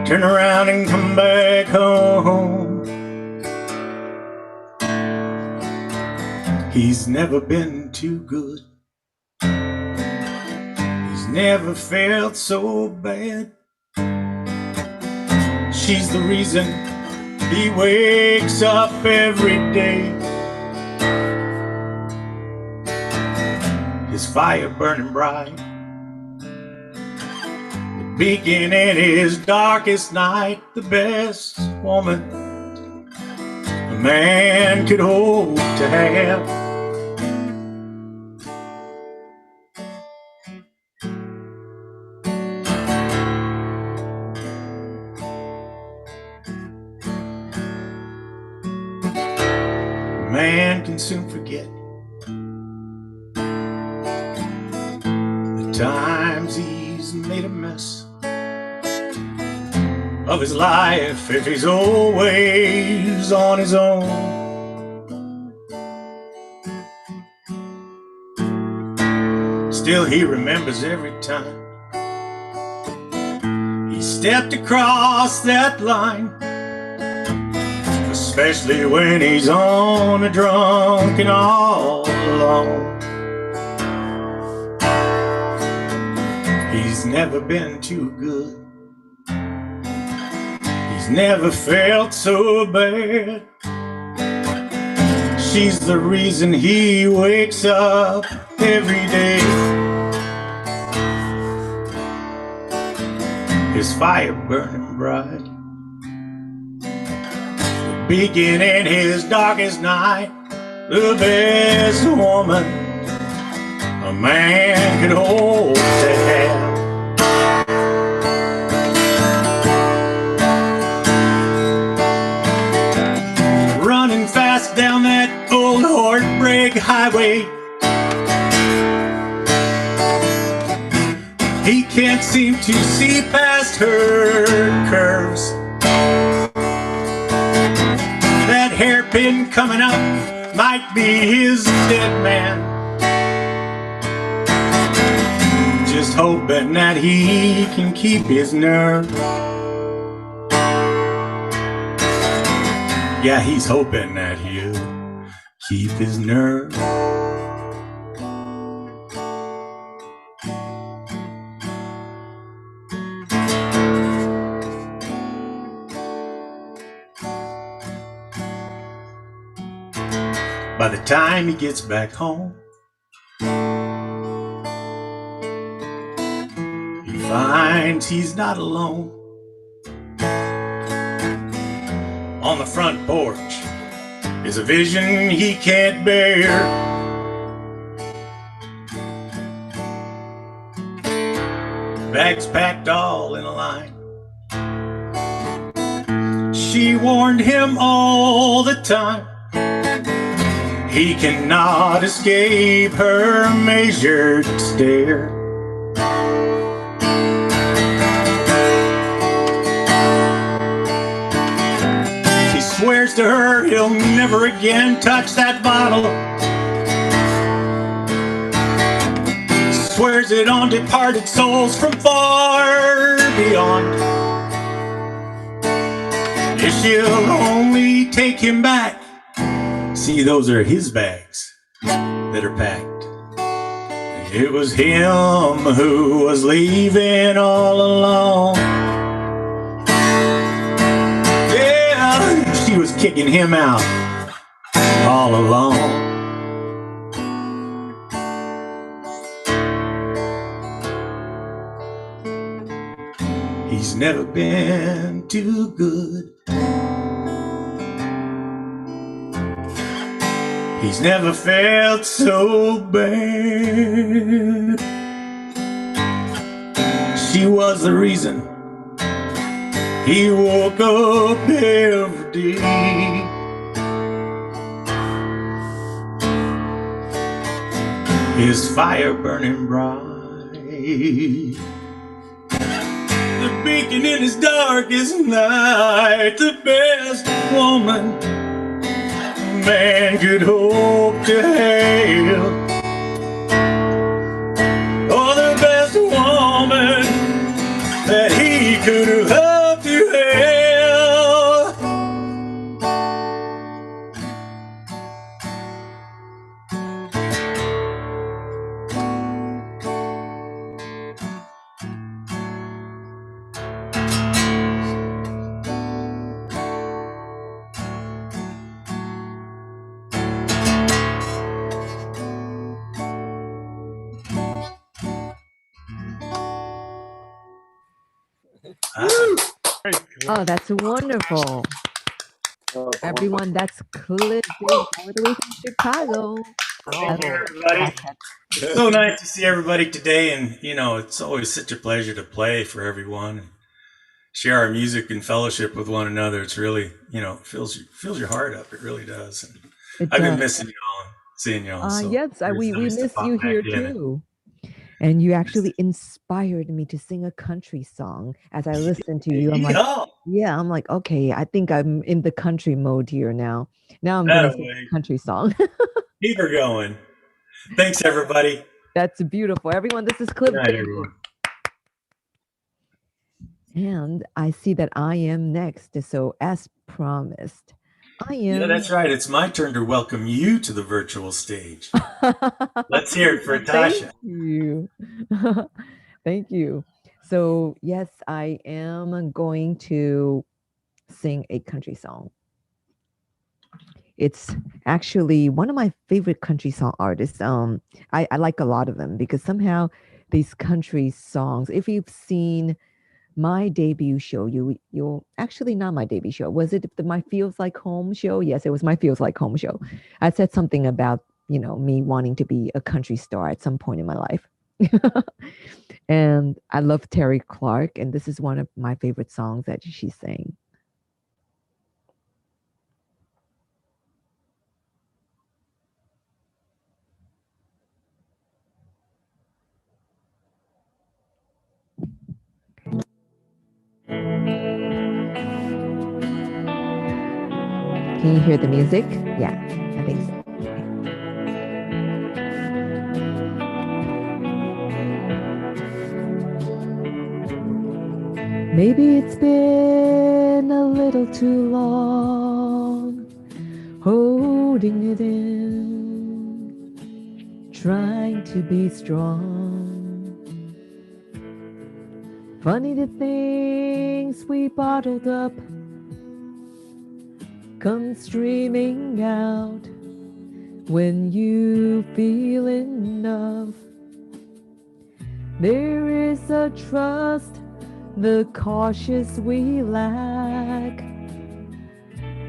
turn around and come back home. He's never been too good, he's never felt so bad. She's the reason he wakes up every day. His fire burning bright, beacon in his darkest night, the best woman a man could hope to have. A man can soon forget the times he's made a mess of his life if he's always on his own. Still, he remembers every time he stepped across that line, especially when he's on a drunk and all alone. He's never been too good. He's never felt so bad. She's the reason he wakes up every day. His fire burning bright, the beacon in his darkest night, the best woman a man could hope to have. Running fast down that old heartbreak highway, he can't seem to see past her curves. That hairpin coming up might be his dead man. Just hoping that he can keep his nerve. Yeah, he's hoping that he'll keep his nerve. By the time he gets back home, he finds he's not alone. On the front porch is a vision he can't bear. Bags packed all in a line. She warned him all the time. He cannot escape her measured stare. He swears to her he'll never again touch that bottle. Swears it on departed souls from far beyond. If she'll only take him back. See, those are his bags that are packed. It was him who was leaving all alone. Yeah, she was kicking him out all alone. He's never been too good. He's never felt so bad. She was the reason he woke up every day. His fire burning bright, the beacon in his darkest night, the best woman man could hope to have. Oh, the best woman that he could have hoped to have. Oh, that's wonderful. Everyone, that's Cliff all the way from Chicago. Everybody. It's so nice to see everybody today, and you know, it's always such a pleasure to play for everyone and share our music and fellowship with one another. It's really, you know, fills your heart up. It really does. And I've been missing y'all, seeing y'all. So yes, we nice to miss pop you back here in. too. And you actually inspired me to sing a country song as I listened to you. I'm like, Yeehaw. yeah, I'm like, okay, I think I'm in the country mode here now. Now I'm That going to sing way. a country song. Keep her going. Thanks, everybody. That's beautiful. Everyone, this is Good Cliff night, David. everyone. And I see that I am next. So as promised, I am. Yeah, that's right. It's my turn to welcome you to the virtual stage. Let's hear it for Natasha. Thank you. Thank you. So yes, I am going to sing a country song. It's actually one of my favorite country song artists. I like a lot of them because somehow these country songs, if you've seen my debut show, you'll actually not my debut show. Was it my Feels Like Home show? Yes, it was my Feels Like Home show. I said something about, me wanting to be a country star at some point in my life. And I love Terry Clark, and this is one of my favorite songs that she sang. Can you hear the music? Yeah, I think so. Maybe it's been a little too long, holding it in, trying to be strong. Funny the things we bottled up come streaming out when you feel enough. There is a trust the cautious we lack.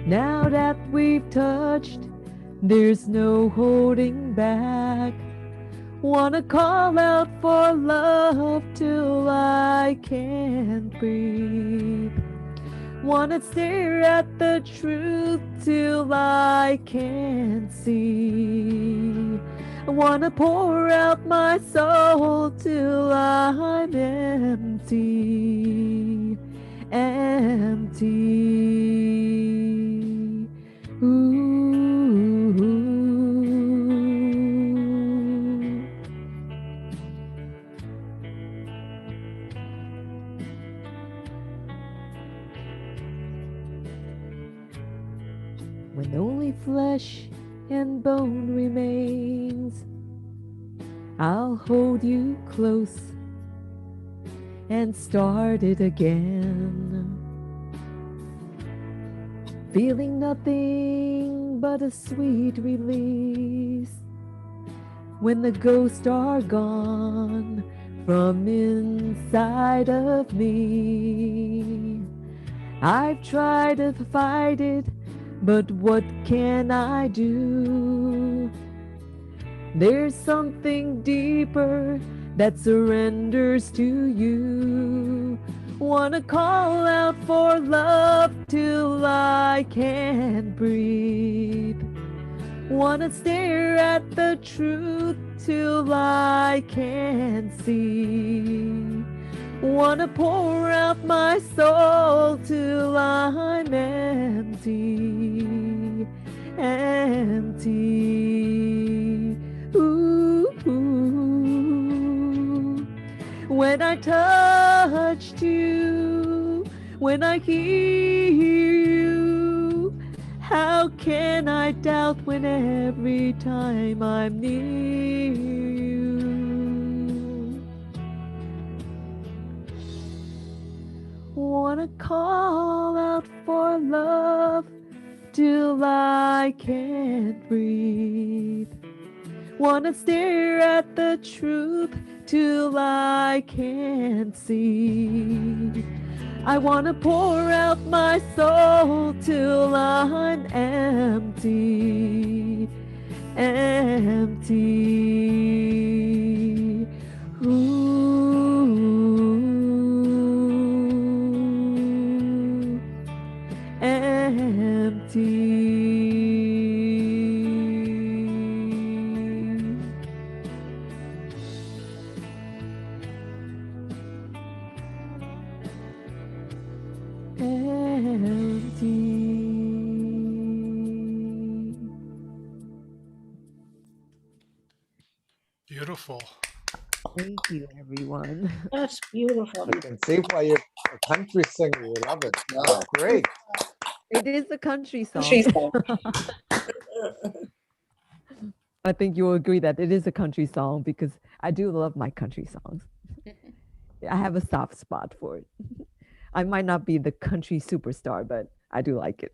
Now that we've touched, there's no holding back. Wanna call out for love till I can't breathe. Wanna stare at the truth till I can't see. I wanna pour out my soul till I'm empty, empty. Ooh. When only flesh and bone remains, I'll hold you close and start it again. Feeling nothing but a sweet release when the ghosts are gone from inside of me. I've tried to fight it, but what can I do? There's something deeper that surrenders to you. Wanna call out for love till I can't breathe. Wanna stare at the truth till I can't see. Wanna pour out my soul till I'm empty, empty. Ooh, ooh. When I touched you, when I hear you, how can I doubt when every time I'm near you? Wanna call out for love till I can't breathe. Wanna stare at the truth till I can't see. I wanna pour out my soul till I'm empty, empty. Ooh, empty. Beautiful. Thank you, everyone. That's beautiful. I can see why you're a country singer. You love it. Oh, great. It is a country song. Country song. I think you'll agree that it is a country song because I do love my country songs. I have a soft spot for it. I might not be the country superstar, but I do like it.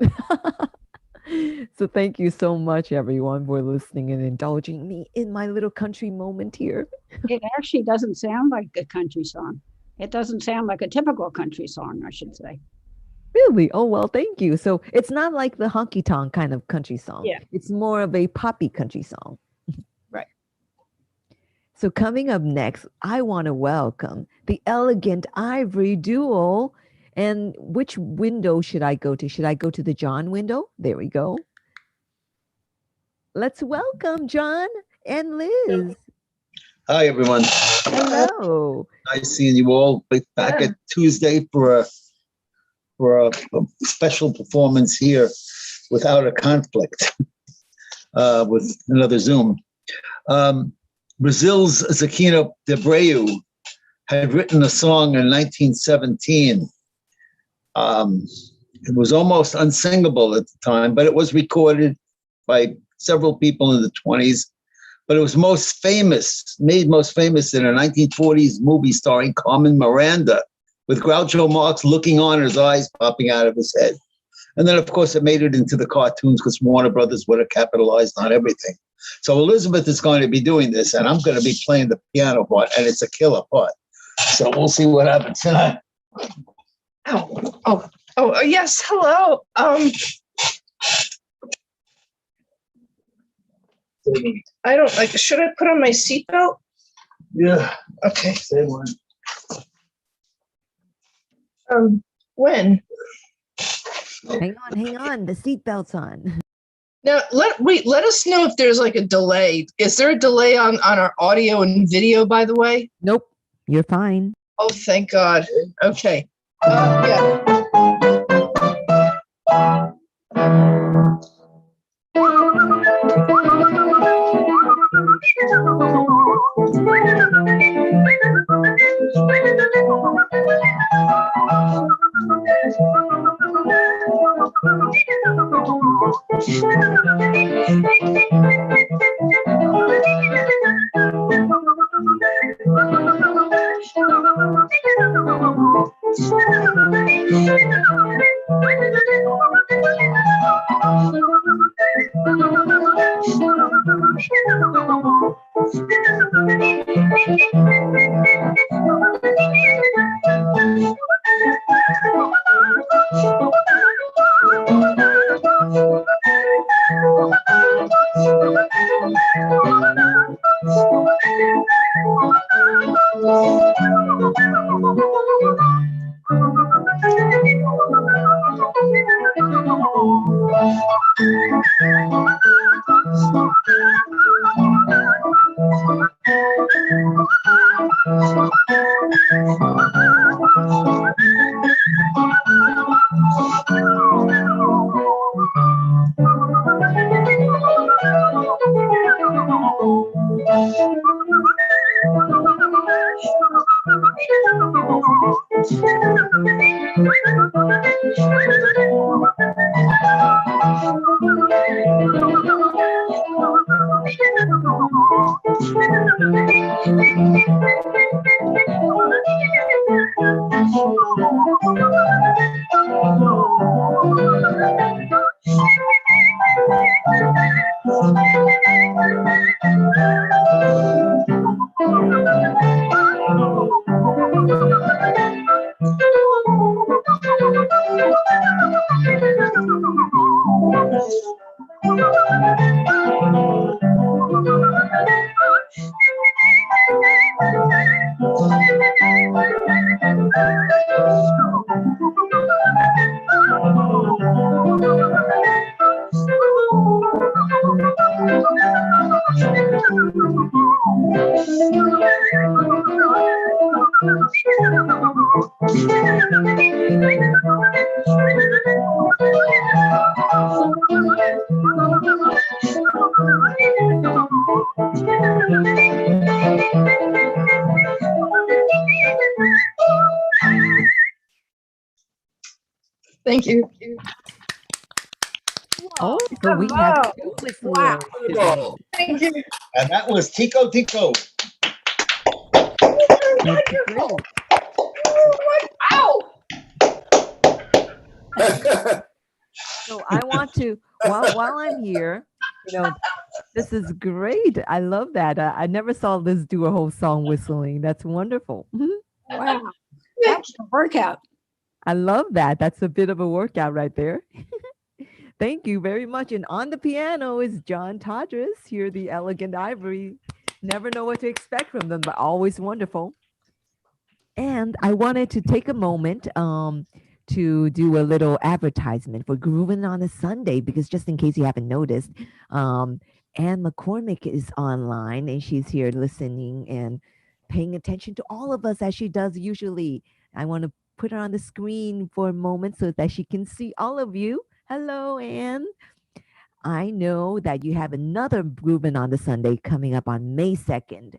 So thank you so much, everyone, for listening and indulging me in my little country moment here. It actually doesn't sound like a country song. It doesn't sound like a typical country song, I should say. Really? Oh, well, thank you. So it's not like the honky tonk kind of country song. Yeah. It's more of a poppy country song. Right. So coming up next, I want to welcome the elegant Ivory Duel. And which window should I go to? Should I go to the John window? There we go. Let's welcome John and Liz. Hi, everyone. Hello. Nice seeing you all back at Tuesday for a special performance here without a conflict with another Zoom. Brazil's Zequino de Abreu had written a song in 1917. It was almost unsingable at the time, but it was recorded by several people in the 20s. But it was made most famous in a 1940s movie starring Carmen Miranda, with Groucho Marx looking on, his eyes popping out of his head. And then, of course, it made it into the cartoons because Warner Brothers would have capitalized on everything. So Elizabeth is going to be doing this, and I'm going to be playing the piano part, and it's a killer part. So we'll see what happens tonight. Oh, yes. Hello. I don't like. Should I put on my seatbelt? Yeah. Okay. Say one. When? Hang on. The seatbelt's on. Now, let us know if there's like a delay. Is there a delay on our audio and video, by the way? Nope. You're fine. Oh, thank God. Okay. Yeah. Thank you. Oh, so we have two whistlers today. Wonderful. Thank you. And that was Tico Tico. That's great. Ow! So I want to, while I'm here, this is great. I love that. I never saw Liz do a whole song whistling. That's wonderful. Wow. That's a workout. I love that. That's a bit of a workout right there. Thank you very much. And on the piano is John Todris, here, the elegant Ivory. Never know what to expect from them, but always wonderful. And I wanted to take a moment to do a little advertisement for Groovin' on a Sunday, because just in case you haven't noticed, Anne McCormick is online and she's here listening and paying attention to all of us as she does usually. I want to put her on the screen for a moment so that she can see all of you. Hello, Anne. I know that you have another Groovin' on the Sunday coming up on May 2nd,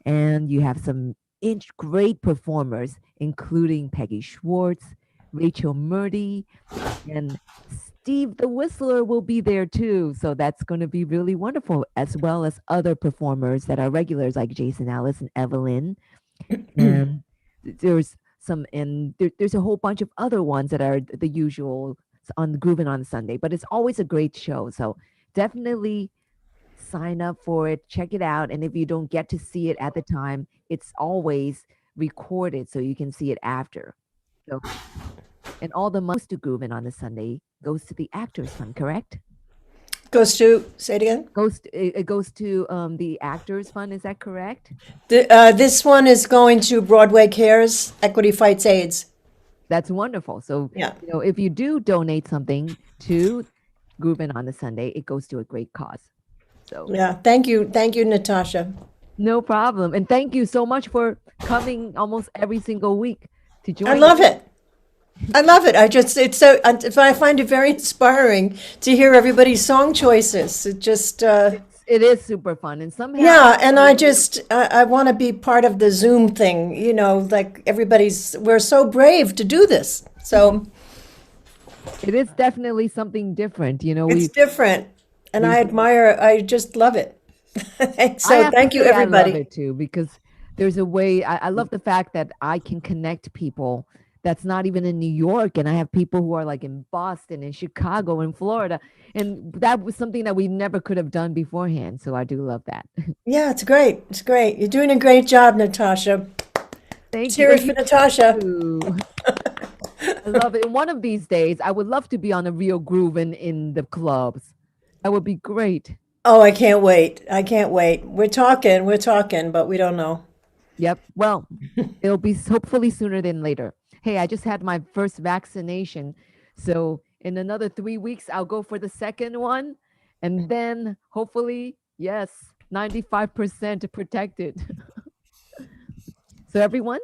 and you have some great performers, including Peggy Schwartz, Rachel Murdy, and Steve the Whistler will be there too. So that's going to be really wonderful, as well as other performers that are regulars like Jason Ellis and Evelyn. And there's there's a whole bunch of other ones that are the usual on Groovin' on Sunday, but it's always a great show. So definitely sign up for it, check it out. And if you don't get to see it at the time, it's always recorded so you can see it after. So, and all the money to Groovin' on the Sunday goes to the Actors Fund, correct? Goes to, say it again? It goes to the Actors Fund, is that correct? This one is going to Broadway Cares, Equity Fights AIDS. That's wonderful. So, yeah, if you do donate something to Groovin' on the Sunday, it goes to a great cause. So yeah, thank you, Natasha. No problem, and thank you so much for coming almost every single week to join. I love it. I love it. I find it very inspiring to hear everybody's song choices. It just it is super fun, and somehow and I want to be part of the Zoom thing. Like we're so brave to do this. So it is definitely something different. It's different, and I just love it. So thank you, everybody. I love it too, because there's a way. I love the fact that I can connect people that's not even in New York, and I have people who are like in Boston, in Chicago, in Florida, and that was something that we never could have done beforehand. So I do love that. Yeah, it's great. It's great. You're doing a great job, Natasha. Thank you. Cheers for Natasha. I love it. And one of these days, I would love to be on a real groovin' in the clubs. That would be great. Oh, I can't wait. We're talking, but we don't know. Yep. Well, it'll be hopefully sooner than later. Hey, I just had my first vaccination. So in another 3 weeks, I'll go for the second one. And then hopefully, yes, 95% protected. So everyone,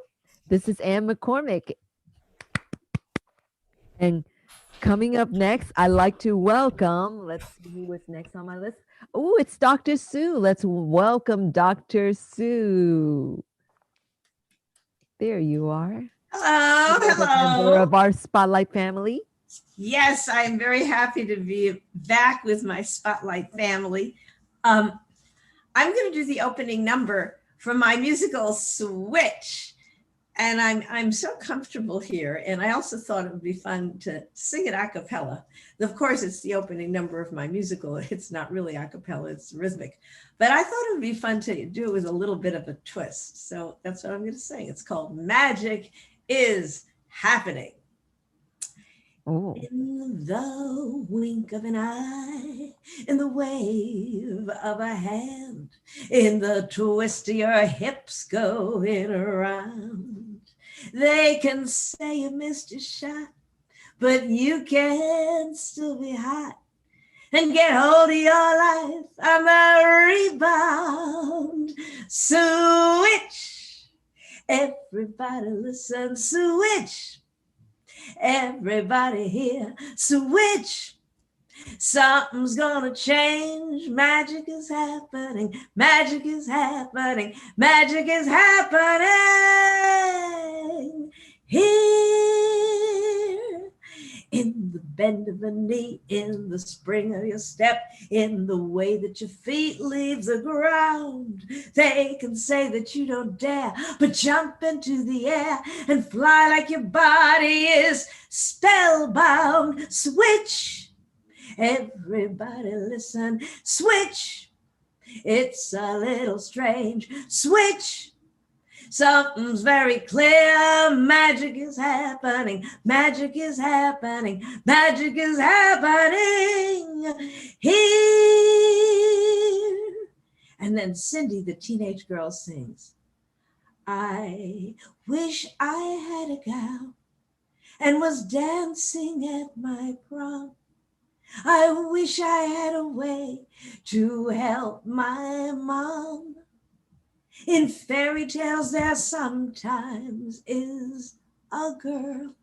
this is Anne McCormick. And coming up next, I'd like to welcome, let's see who is next on my list. Oh, it's Dr. Sue. Let's welcome Dr. Sue. There you are. Hello. Member of our Spotlight family. Yes, I'm very happy to be back with my Spotlight family. I'm going to do the opening number from my musical Switch. And I'm so comfortable here. And I also thought it would be fun to sing it a cappella. Of course, it's the opening number of my musical. It's not really a cappella, it's rhythmic. But I thought it would be fun to do it with a little bit of a twist. So that's what I'm going to sing. It's called Magic is Happening. Oh. In the wink of an eye, in the wave of a hand, in the twist of your hips going around. They can say you missed your shot, but you can still be hot and get hold of your life on the rebound. Switch. Everybody listen, switch. Everybody here, switch. Something's gonna change. Magic is happening. Magic is happening. Magic is happening here in bend of a knee, in the spring of your step, in the way that your feet leave the ground. They can say that you don't dare, but jump into the air and fly like your body is spellbound. Switch, everybody listen, switch. It's a little strange. Switch. Something's very clear. Magic is happening. Magic is happening. Magic is happening here. And then Cindy, the teenage girl, sings, I wish I had a gal and was dancing at my prom. I wish I had a way to help my mom. In fairy tales, there sometimes is a girl.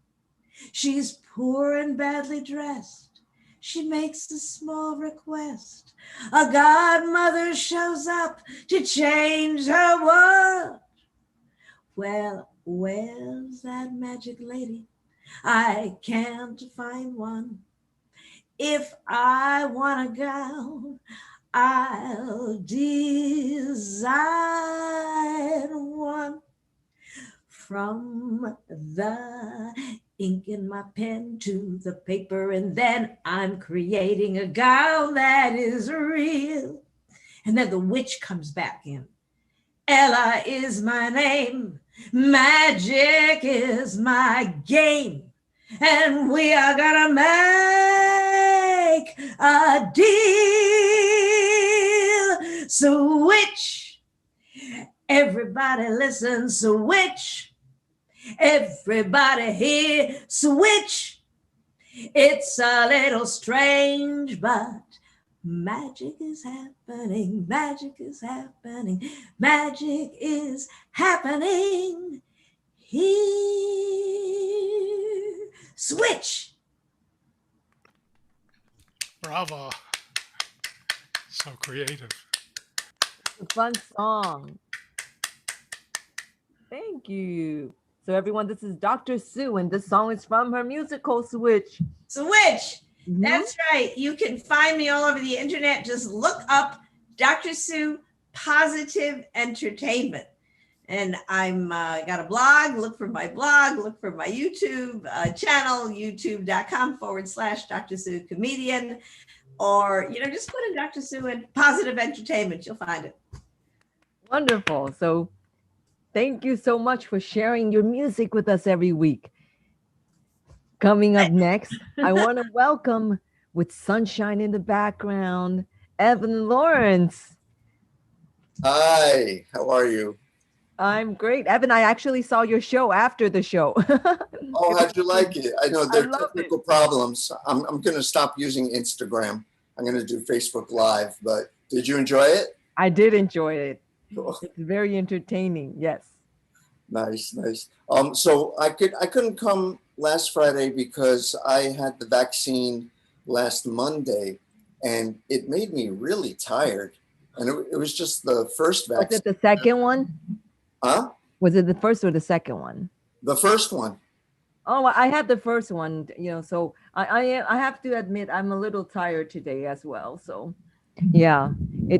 She's poor and badly dressed. She makes a small request. A godmother shows up to change her world. Well, where's that magic lady? I can't find one. If I want a gown, I'll design one. From the ink in my pen to the paper, and then I'm creating a gown that is real. And then the witch comes back in. Ella is my name. Magic is my game. And we are gonna make a deal. Switch. Everybody listen, switch. Everybody here, switch. It's a little strange, but magic is happening. Magic is happening. Magic is happening here. Switch. Bravo. So creative. A fun song. Thank you. So everyone, this is Dr. Sue, and this song is from her musical Switch. Switch. That's right. You can find me all over the internet. Just look up Dr. Sue Positive Entertainment. And I'm got a blog. Look for my blog. Look for my YouTube channel, youtube.com/Dr. Sue Comedian. Or, just put in Dr. Sue and Positive Entertainment. You'll find it. Wonderful. So thank you so much for sharing your music with us every week. Coming up next, I want to welcome, with sunshine in the background, Evan Lawrence. Hi, how are you? I'm great. Evan, I actually saw your show after the show. Oh, how'd you like it? I know there are technical problems. I'm going to stop using Instagram. I'm going to do Facebook Live, but did you enjoy it? I did enjoy it. Cool. It's very entertaining. Yes. Nice. So I couldn't come last Friday because I had the vaccine last Monday, and it made me really tired. And it was just the first vaccine. Was it the second one? Huh? Was it the first or the second one? The first one. Oh, I had the first one, so I have to admit I'm a little tired today as well. So yeah,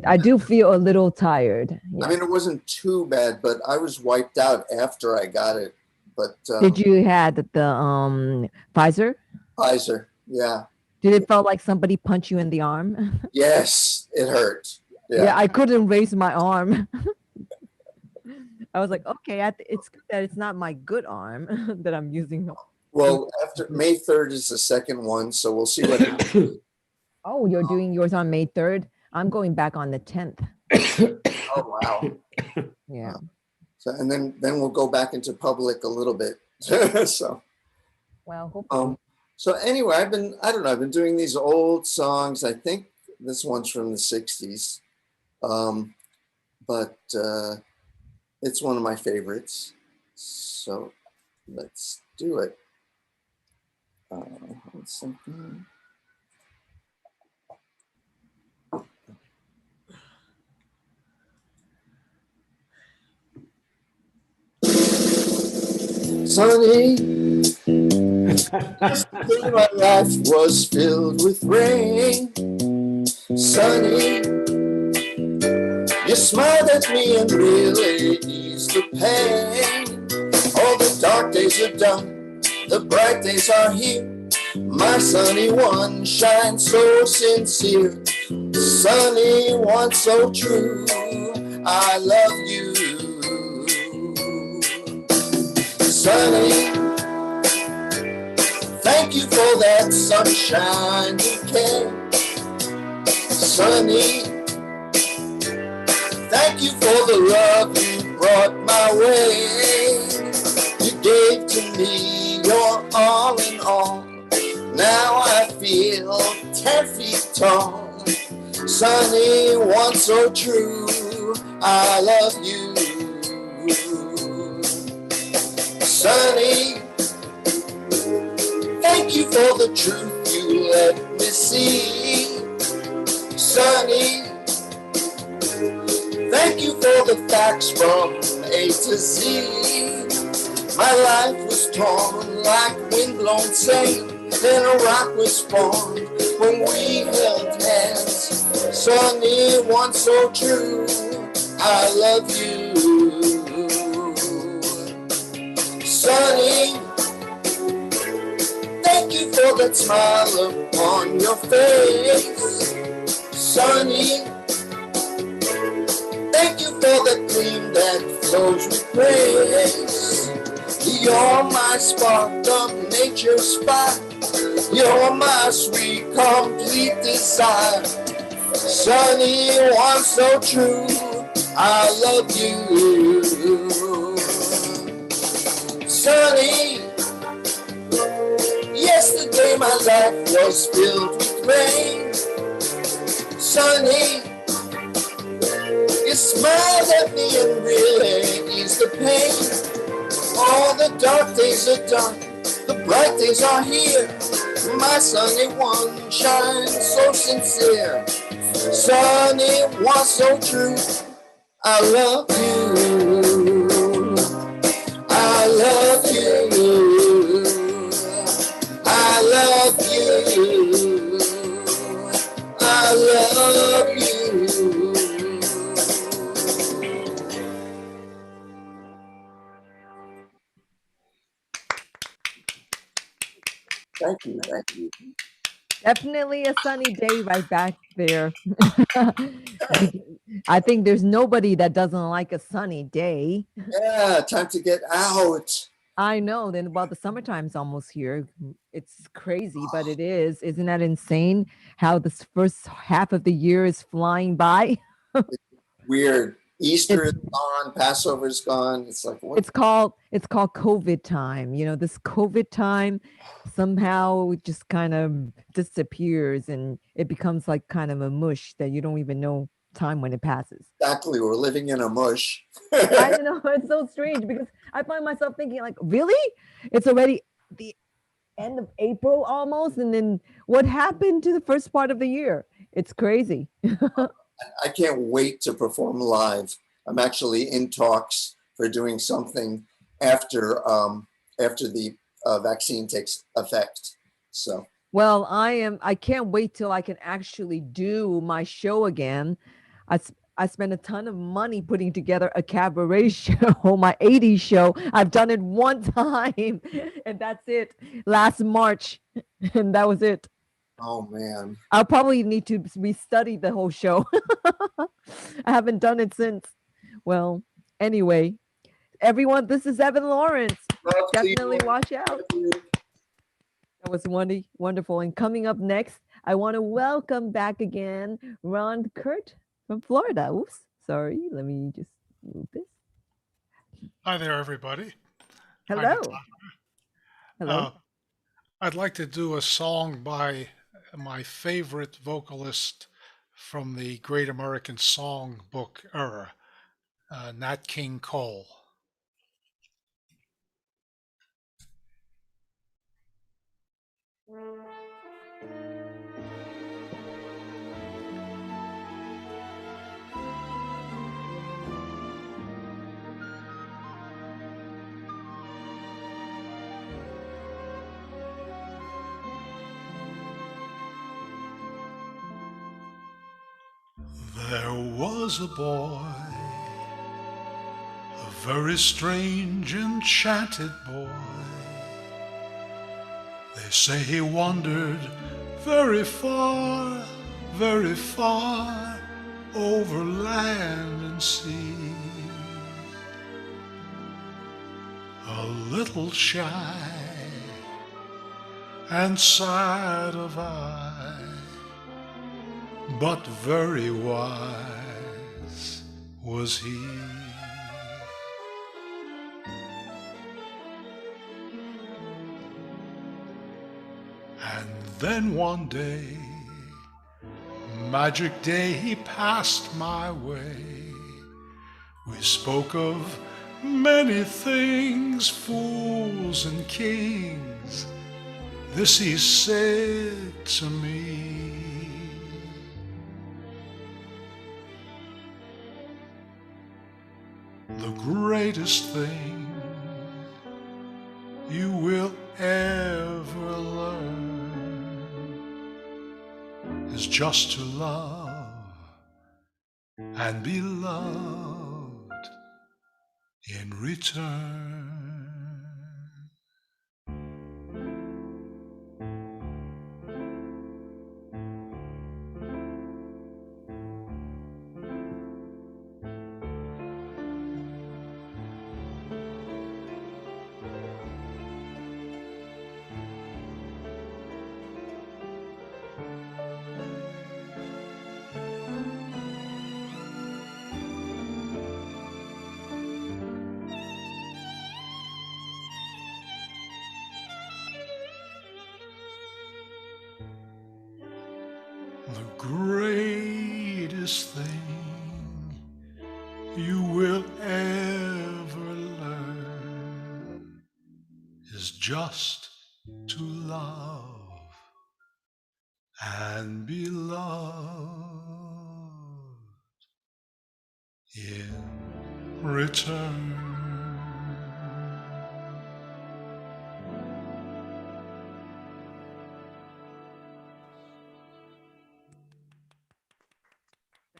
I do feel a little tired. Yeah. I mean, it wasn't too bad, but I was wiped out after I got it. But did you had the Pfizer? Pfizer, yeah. Did it feel like somebody punched you in the arm? Yes, it hurt. Yeah, I couldn't raise my arm. I was like, okay, it's good that it's not my good arm that I'm using. Well, after May 3rd is the second one, so we'll see what happens. Oh, you're doing yours on May 3rd? I'm going back on the 10th. Oh, wow. Yeah. So, and then we'll go back into public a little bit. So. Well, hopefully. So anyway, I've been doing these old songs. I think this one's from the 60s. But it's one of my favorites. So let's do it. One second. Sunny Yesterday my life was filled with rain. Sunny, you smiled at me and really eased the pain. All the dark days are done, the bright days are here. My sunny one shines so sincere. Sunny one so true, I love you. Sunny, thank you for that sunshine you came. Sunny, thank you for the love you brought my way. You gave to me your all in all. Now I feel 10 feet tall. Sunny, one so true, I love you. Sunny, thank you for the truth you let me see. Sunny, thank you for the facts from A to Z. My life was torn like windblown sand. Then a rock was formed when we held hands. Sunny, one so true, I love you. Sunny, thank you for that smile upon your face. Sunny, thank you for the gleam that flows with grace. You're my spark of nature's spot. You're my sweet, complete desire. Sunny, one so true, I love you. Sunny, yesterday my life was filled with rain. Sunny, you smiled at me and really eased the pain. All the dark days are done, the bright days are here. My sunny one shines so sincere. Sunny one so true, I love you. I love you. I love you. I love you. Thank you, thank you. Definitely a sunny day right back there. I think there's nobody that doesn't like a sunny day. Yeah, time to get out. I know. Then, well, the summertime's almost here. It's crazy, but it is. Isn't that insane how this first half of the year is flying by? Weird. Easter is gone, Passover's gone. It's like what? It's called COVID time. You know, this COVID time somehow just kind of disappears and it becomes like kind of a mush that you don't even know time when it passes. Exactly. We're living in a mush. I don't know. It's so strange because I find myself thinking like, really? It's already the end of April almost. And then what happened to the first part of the year? It's crazy. I can't wait to perform live. I'm actually in talks for doing something after the vaccine takes effect. So. Well, I can't wait till I can actually do my show again. I spent a ton of money putting together a cabaret show, my 80s show. I've done it one time and that's it. Last March and that was it. Oh man. I'll probably need to restudy the whole show. I haven't done it since. Well, anyway, everyone, this is Evan Lawrence. Definitely watch out. That was wonderful. And coming up next, I want to welcome back again Ron Kurt from Florida. Oops, sorry. Let me just move this. Hi there, everybody. Hello. Hi, Natasha. Hello. I'd like to do a song by my favorite vocalist from the Great American Songbook era, Nat King Cole. There was a boy, a very strange, enchanted boy. They say he wandered very far over land and sea. A little shy and sad of eye, but very wise was he. And then one day, magic day, he passed my way. We spoke of many things, fools and kings. This he said to me: the greatest thing you will ever learn is just to love and be loved in return. The greatest thing you will ever learn is just to love and be loved in return.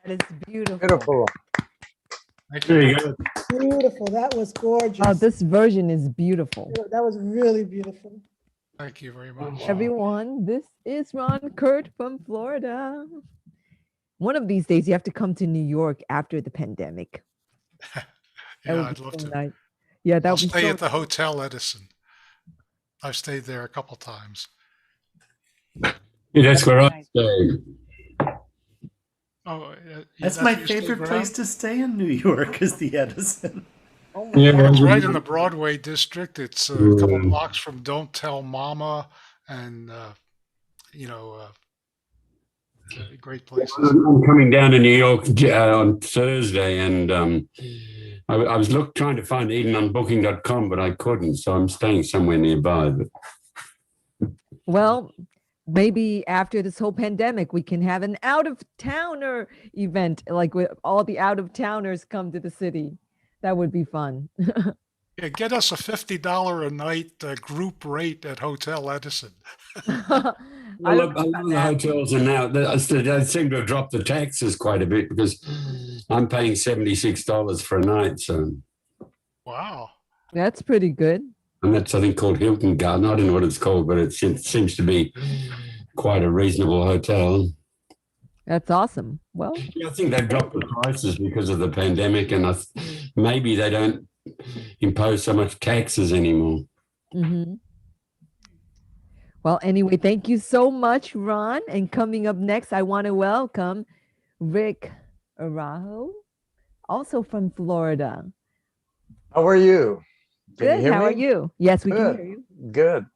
That is beautiful. Beautiful. There you go. Beautiful. That was gorgeous. Oh, this version is beautiful. That was really beautiful. Thank you very much. Everyone, this is Ron Kurt from Florida. One of these days, you have to come to New York after the pandemic. Yeah, I'd love to. Nice. Yeah, that I'll would be stay so at the Hotel Edison. I've stayed there a couple times. Yeah, that's where I stay. Oh, That's my favorite place to stay in New York is the Edison. Yeah, Well, it's well, right in the Broadway district. It's a couple blocks from Don't Tell Mama, and great places. I'm coming down to New York on Thursday, and I was trying to find Eden on Booking.com, but I couldn't, so I'm staying somewhere nearby. But Well, maybe after this whole pandemic, we can have an out-of-towner event, like with all the out-of-towners come to the city. That would be fun. Yeah, get us a $50 a night group rate at Hotel Edison. Well, a lot of the hotels are now, they seem to have dropped the taxes quite a bit because I'm paying $76 for a night. So, Wow. That's pretty good. and that's, I think, called Hilton Garden. I don't know what it's called, but it seems to be quite a reasonable hotel. That's awesome. Well, Yeah, I think they dropped the prices because of the pandemic, and maybe they don't impose so much taxes anymore. hmm well, anyway, thank you so much, Ron. And coming up next, I want to welcome Rick Arago, also from Florida. How are you? Can Good. you hear How are me? you? Yes, we Good. can hear you. Good.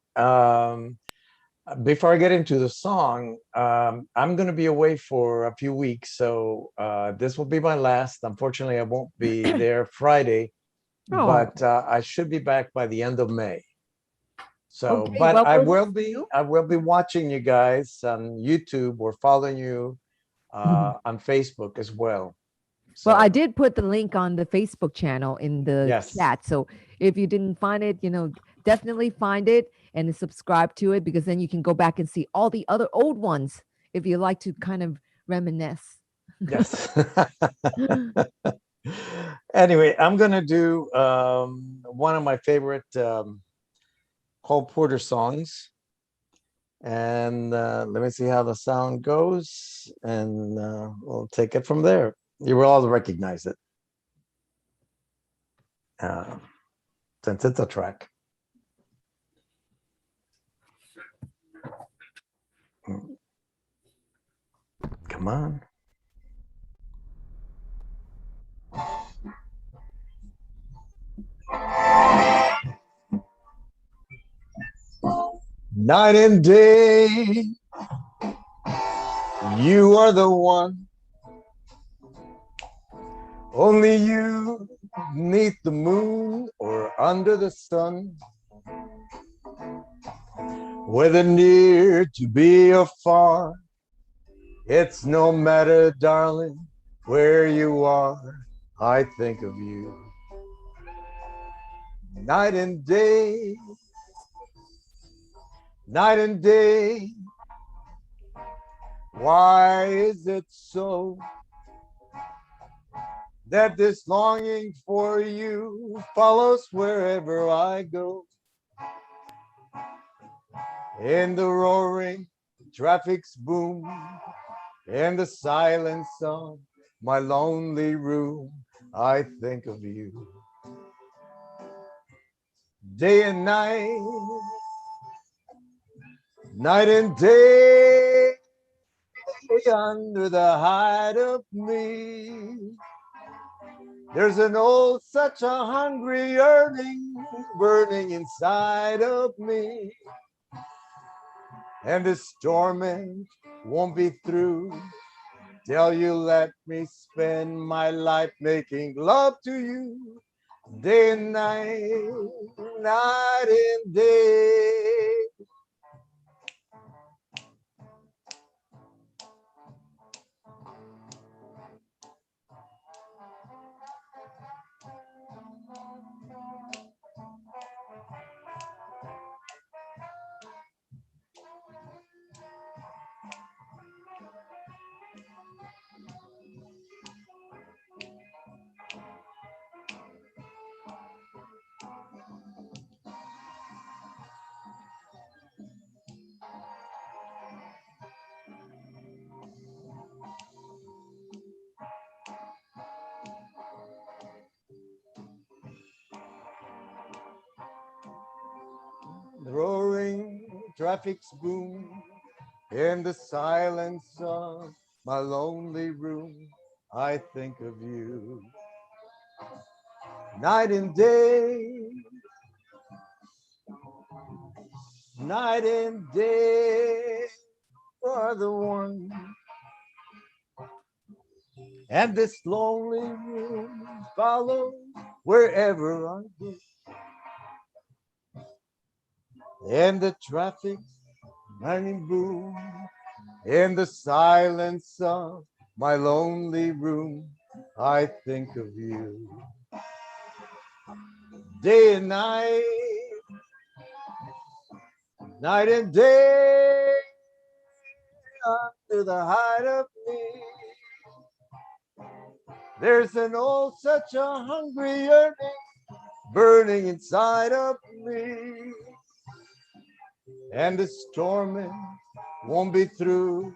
Before I get into the song, I'm going to be away for a few weeks, so this will be my last. Unfortunately, I won't be there Friday, Oh. but I should be back by the end of May. So, Okay, but well, I we'll will be watching you guys on YouTube or following you on Facebook as well. Well, I did put the link on the Facebook channel in the Yes. chat. So if you didn't find it, definitely find it and subscribe to it, because then you can go back and see all the other old ones if you like to kind of reminisce. Yes. Anyway, I'm gonna do one of my favorite Cole Porter songs, and let me see how the sound goes, and we'll take it from there. You will all recognize it since it's a track. Come on. Night and day, you are the one. Only you, neath the moon or under the sun. Whether near to be or far, it's no matter, darling, where you are, I think of you. Night and day, night and day. Why is it so that this longing for you follows wherever I go? In the roaring traffic's boom, in the silence of my lonely room, I think of you. Day and night, night and day, under the hide of me, there's an old, such a hungry yearning burning inside of me. And this torment won't be through till you let me spend my life making love to you. Day and night, night and day. The roaring traffic's boom, in the silence of my lonely room, I think of you. Night and day, night and day, are the one. And this lonely room follows wherever I go. And the traffic's running boom, in the silence of my lonely room, I think of you. Day and night, night and day, under the hide of me, there's an old, such a hungry yearning burning inside of me. And this torment won't be through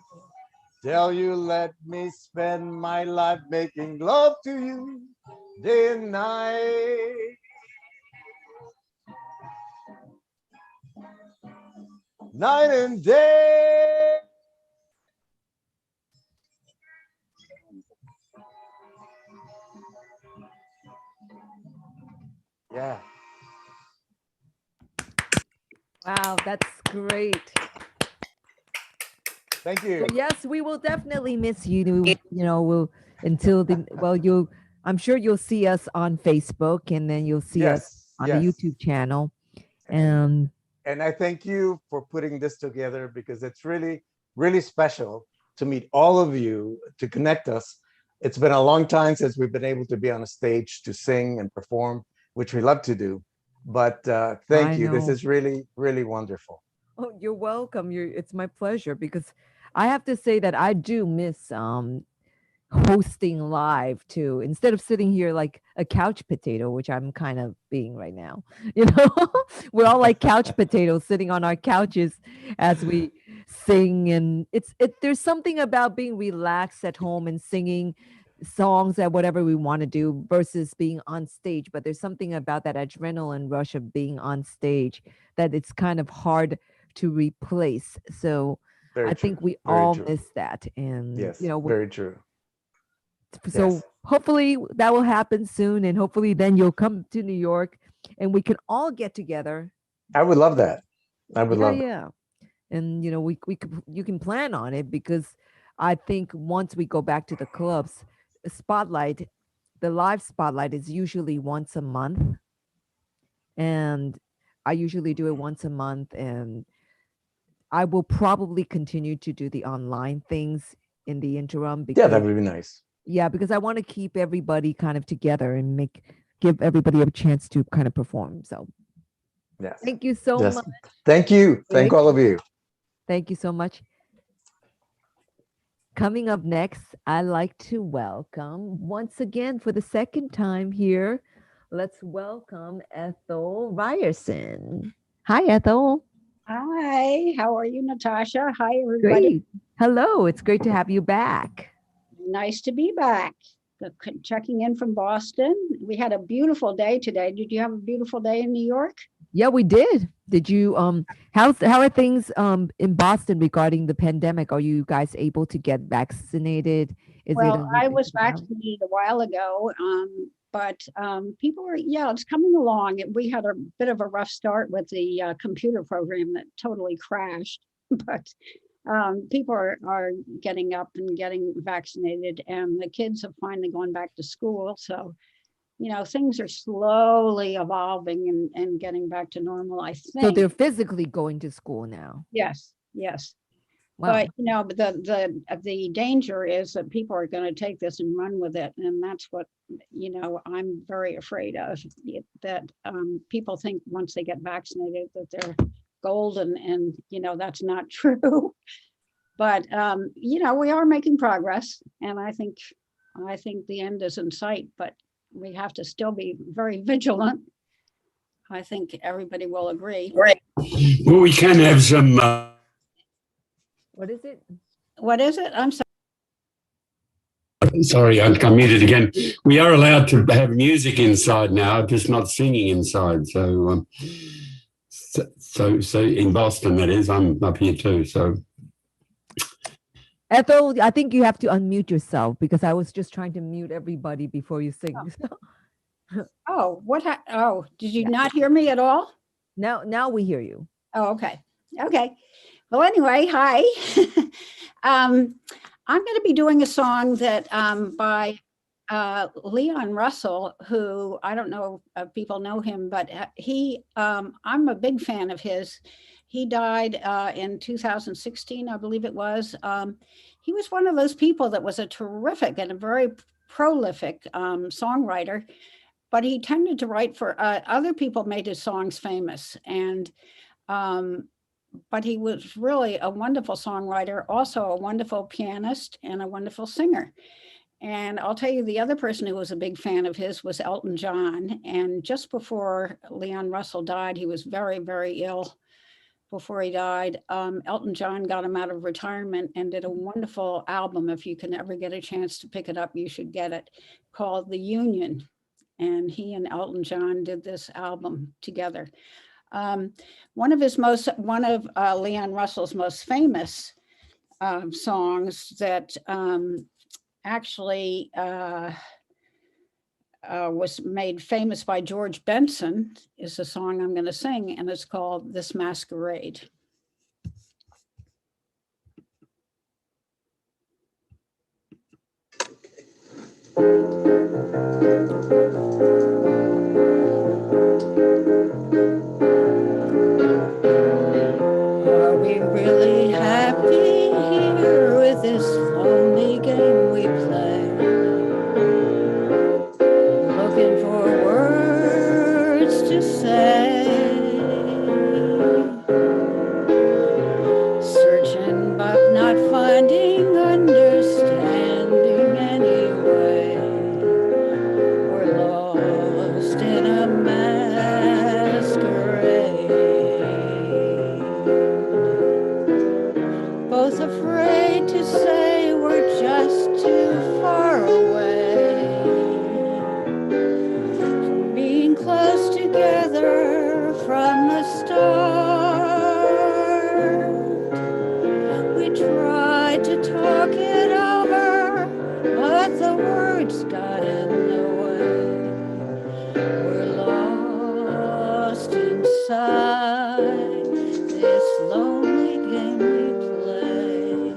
till you let me spend my life making love to you day and night. Night and day. Yeah. Wow, that's great. Thank you. So yes, we will definitely miss you. You know, we'll until the you'll. I'm sure you'll see us on Facebook, and then you'll see us on the YouTube channel. And I thank you for putting this together because it's really, really special to meet all of you, to connect us. It's been a long time since we've been able to be on a stage to sing and perform, which we love to do. But thank you. This is really, really wonderful. Oh, you're welcome. It's my pleasure because I have to say that I do miss hosting live too, instead of sitting here like a couch potato, which I'm kind of being right now. We're all like couch potatoes sitting on our couches as we sing, and there's something about being relaxed at home and singing songs at whatever we want to do versus being on stage. But there's something about that adrenaline rush of being on stage that it's kind of hard to replace. So Very I true. think we Very all true. miss that. And Yes, we- very true. so Yes. hopefully that will happen soon, and hopefully then you'll come to New York and we can all get together. I would love that. I would love it. Yeah. And you can plan on it, because I think once we go back to the clubs, the live spotlight is usually once a month. And I usually do it once a month, and I will probably continue to do the online things in the interim. Yeah, that would be nice. Yeah, because I want to keep everybody kind of together and give everybody a chance to kind of perform. So Yes. thank you so Yes. much. Thank you. Thank all of you. Thank you so much. Coming up next, I'd like to welcome once again for the second time here. Let's welcome Ethel Ryerson. Hi, Ethel. Hi, how are you, Natasha? Hi, everybody. Great. Hello. It's great to have you back. Nice to be back. Checking in from Boston. We had a beautiful day today. Did you have a beautiful day in New York? Yeah, we did. Did you how are things in Boston regarding the pandemic? Are you guys able to get vaccinated? Well, I was vaccinated a while ago, but people are, it's coming along. We had a bit of a rough start with the computer program that totally crashed, but people are getting up and getting vaccinated, and the kids have finally gone back to school. So, things are slowly evolving and getting back to normal, I think. So they're physically going to school now. Yes, yes. Wow. But the danger is that people are going to take this and run with it, and that's what I'm very afraid of. That people think once they get vaccinated that they're golden, and that's not true. But we are making progress, and I think the end is in sight. But we have to still be very vigilant. I think everybody will agree. Well, we can have some. What is it? What is it? I'm sorry. Sorry, I'm muted again. We are allowed to have music inside now, just not singing inside. So in Boston, that is. I'm up here too. So. Ethel, I think you have to unmute yourself, because I was just trying to mute everybody before you sing. Oh, did you not hear me at all? Now we hear you. Oh, okay. Okay. Well, anyway, hi. I'm going to be doing a song that by Leon Russell, who I don't know if people know him, but I'm a big fan of his. He died in 2016, I believe it was. He was one of those people that was a terrific and a very prolific songwriter, but he tended to write for other people, made his songs famous. And but he was really a wonderful songwriter, also a wonderful pianist and a wonderful singer. And I'll tell you, the other person who was a big fan of his was Elton John. And just before Leon Russell died, he was very, very ill. Before he died, Elton John got him out of retirement and did a wonderful album. If you can ever get a chance to pick it up, you should get it, called The Union. And he and Elton John did this album together. One of Leon Russell's most famous songs that actually was made famous by George Benson is the song I'm going to sing, and it's called This Masquerade. Are we really happy here with this lonely game we play? Looking for words to say, searching but not finding, understanding and this lonely game we play.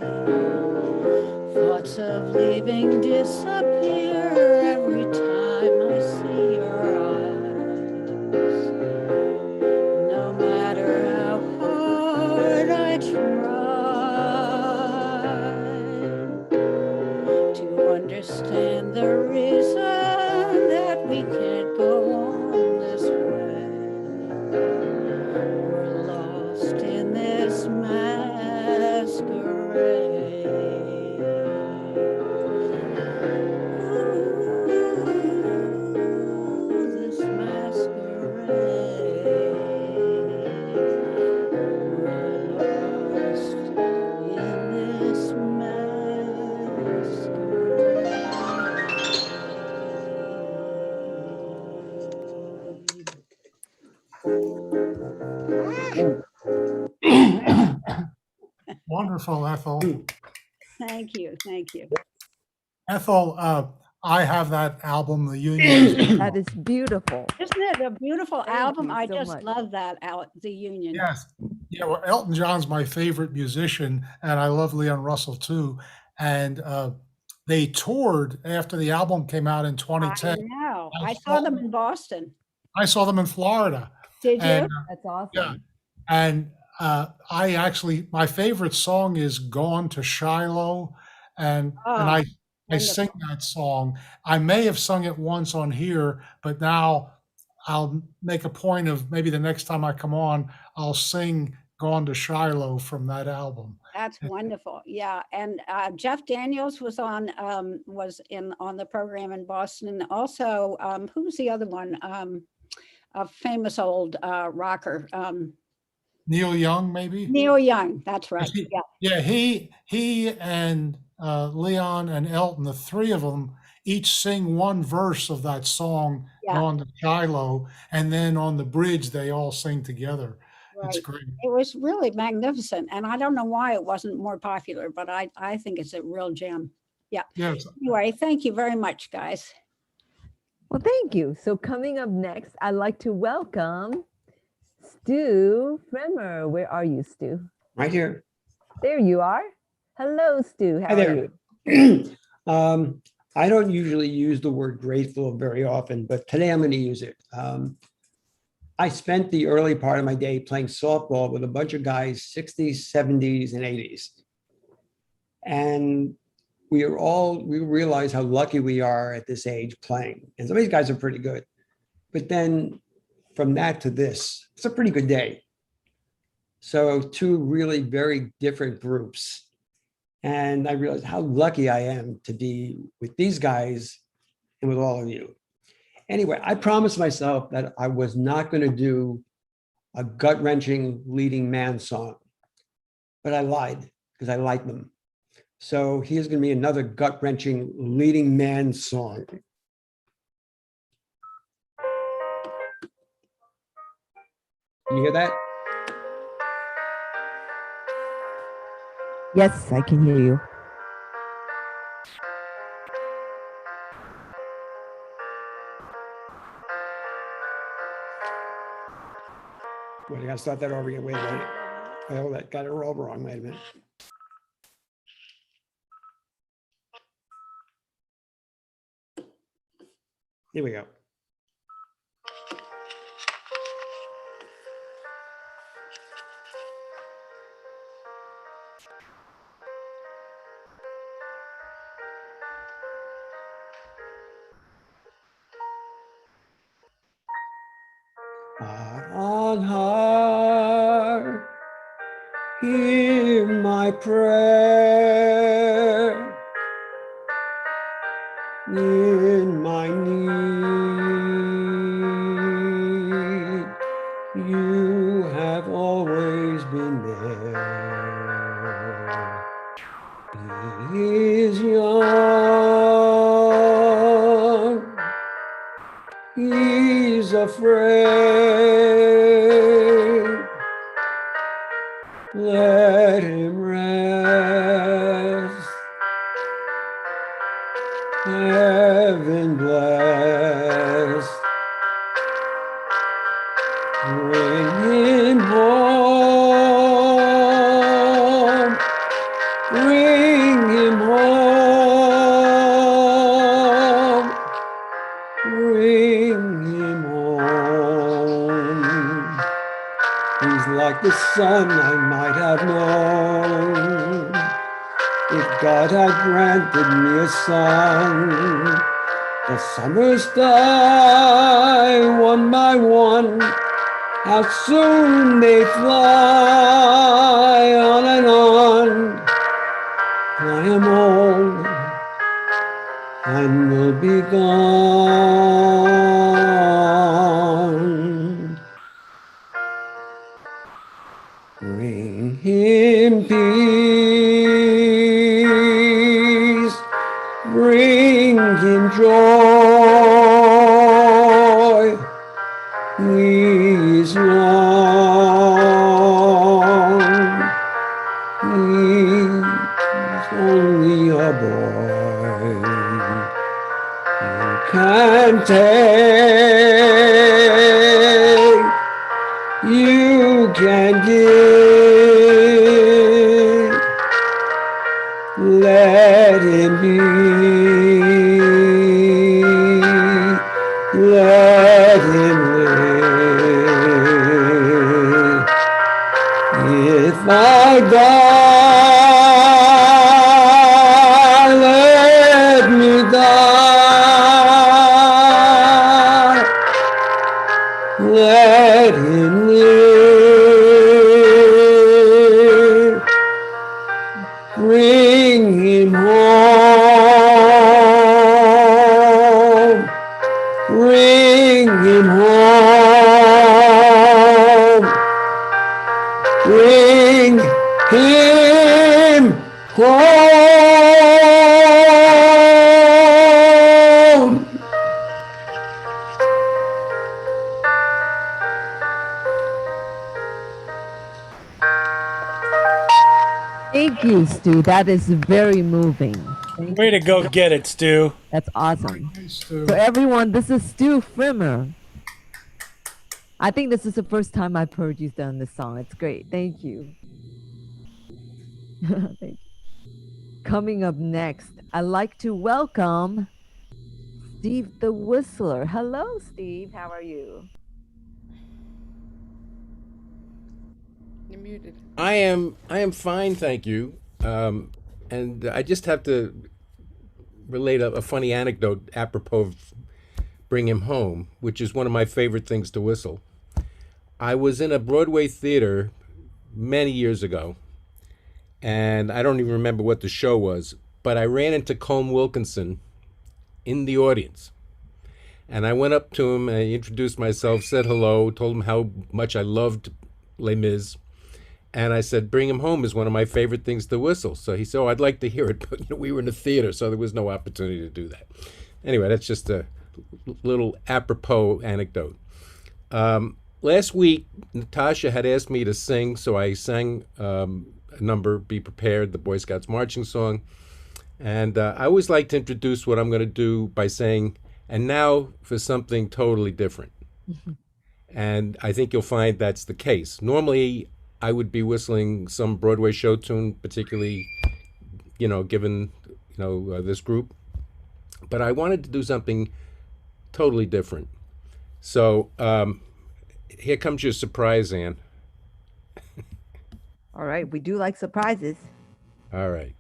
Thoughts of leaving disappear every time I see your eyes. No matter how hard I try to understand the reason that we can't go on this way. We're lost in this masquerade. Ooh, this masquerade. We're lost in this Wonderful, Ethel. Thank you, thank you. Ethel, I have that album, The Union. That is beautiful. Isn't it a beautiful album? you I so just much. love that out the Union. Yes. Yeah, well, Elton John's my favorite musician, and I love Leon Russell too. And they toured after the album came out in 2010. I know. I saw them in Boston. I saw them in Florida. Did you? And, That's awesome. yeah. And I actually, my favorite song is Gone to Shiloh. And I sing that song. I may have sung it once on here, but now I'll make a point of maybe the next time I come on, I'll sing Gone to Shiloh from that album. That's wonderful. Yeah. And Jeff Daniels was on the program in Boston. Also, who's the other one? A famous old rocker. Neil Young, maybe? Neil Young, that's right. Yeah. Yeah, he and Leon and Elton, the three of them, each sing one verse of that song, Gone to Shiloh, and then on the bridge, they all sing together. Right. It's great. It was really magnificent. And I don't know why it wasn't more popular, but I think it's a real gem. Yeah. Yes. Anyway, thank you very much, guys. Well, thank you. So coming up next, I'd like to welcome Stu Fremer. Where are you, Stu? Right here. There you are. Hello, Stu. How Hi are there. you? I don't usually use the word grateful very often, but today I'm going to use it. I spent the early part of my day playing softball with a bunch of guys, 60s, 70s, and 80s. And we realize how lucky we are at this age playing. And some of these guys are pretty good. But then from that to this, it's a pretty good day. So two really very different groups. And I realized how lucky I am to be with these guys and with all of you. Anyway, I promised myself that I was not going to do a gut-wrenching leading man song, but I lied because I like them. So here's going to be another gut-wrenching leading man song. Can you hear that? Yes, I can hear you. Wait, I got to start that over again. Wait a minute. Oh, that got it all wrong. Wait a minute. Here we go. On high, hear my prayer. In my need, you have always been there. He is young, he's afraid. Let him rest. Heaven bless. Bring like the sun I might have known. If God had granted me a son, the summers die one by one. How soon they fly on and on. I am old and will be gone. Bring him peace, bring him joy. He is long, he's only a boy. You can take, you can give, let him be, let him live. If I die, let me die. Let him live. Bring him home. Bring him home. Bring him home. Thank you, Stu. That is very moving. Way to go get it, Stu. That's awesome. Stu. So everyone, this is Stu Fremer. I think this is the first time I've heard you done this song. It's great. Thank you. Thank you. Coming up next, I'd like to welcome Steve the Whistler. Hello, Steve. How are you? You're muted. I am fine, thank you. And I just have to relate a funny anecdote apropos of Bring Him Home, which is one of my favorite things to whistle. I was in a Broadway theater many years ago, and I don't even remember what the show was, but I ran into Colm Wilkinson in the audience. And I went up to him, I introduced myself, said hello, told him how much I loved Les Mis. And I said, Bring Him Home is one of my favorite things to whistle. So he said, oh, I'd like to hear it, but we were in a theater, so there was no opportunity to do that. Anyway, that's just a little apropos anecdote. Last week, Natasha had asked me to sing, so I sang a number, Be Prepared, the Boy Scouts marching song. And I always like to introduce what I'm going to do by saying, and now for something totally different. And I think you'll find that's the case. Normally, I would be whistling some Broadway show tune, particularly, given, this group. But I wanted to do something totally different. So here comes your surprise, Ann. All right. We do like surprises. All right.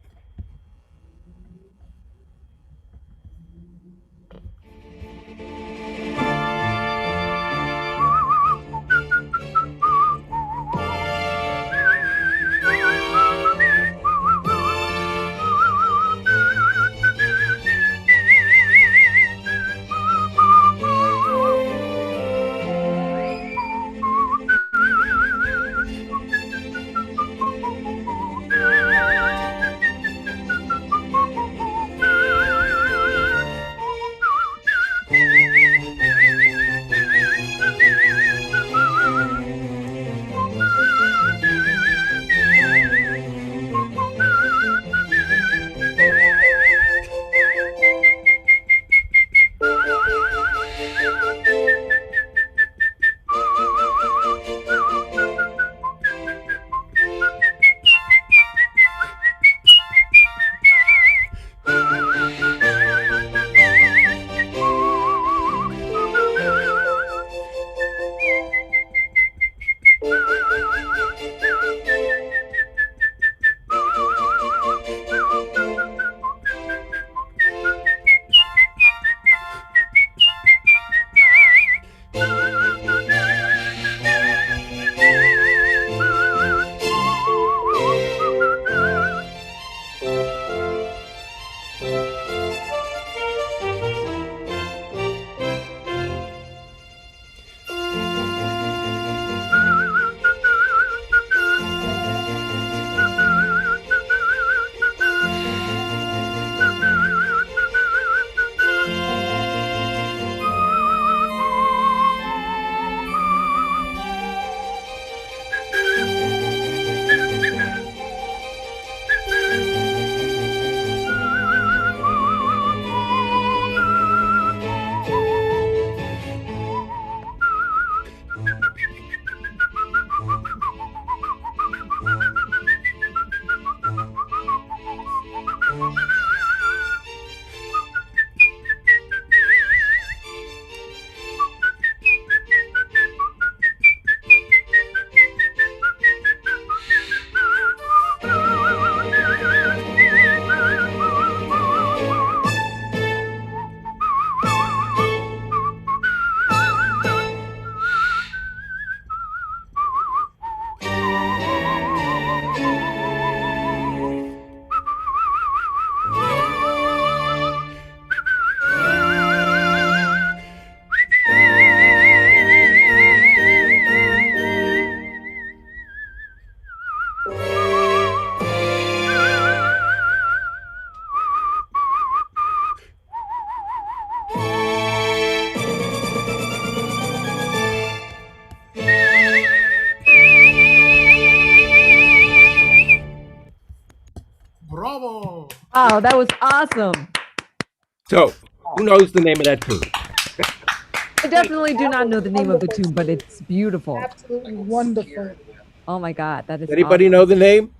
Wow, that was awesome. So, who knows the name of that tune? I definitely do not know the name of the tune, but it's beautiful. Absolutely wonderful. Oh my God, that is Anybody awesome. know the name?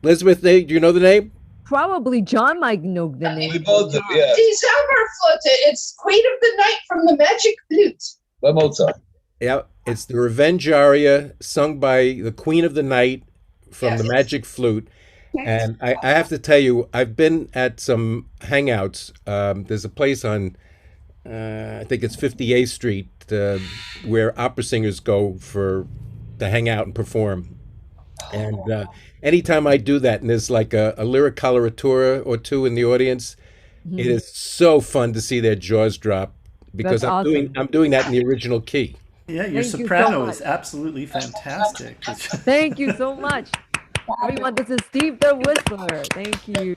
Elizabeth, do you know the name? Probably John might know the name. We both do, yeah. Die Zauberflöte. It's Queen of the Night from the Magic Flute. By Mozart. Yeah, it's the Revenge aria sung by the Queen of the Night from the Magic Flute. And I have to tell you, I've been at some hangouts. There's a place on, I think it's 58th Street, where opera singers go to hang out and perform. And anytime I do that, and there's like a lyric coloratura or two in the audience, it is so fun to see their jaws drop because That's awesome. I'm doing that in the original key. Yeah, your Thank you so soprano much. is absolutely fantastic. Thank you so much. Everyone, this is Steve the Whistler. Thank you.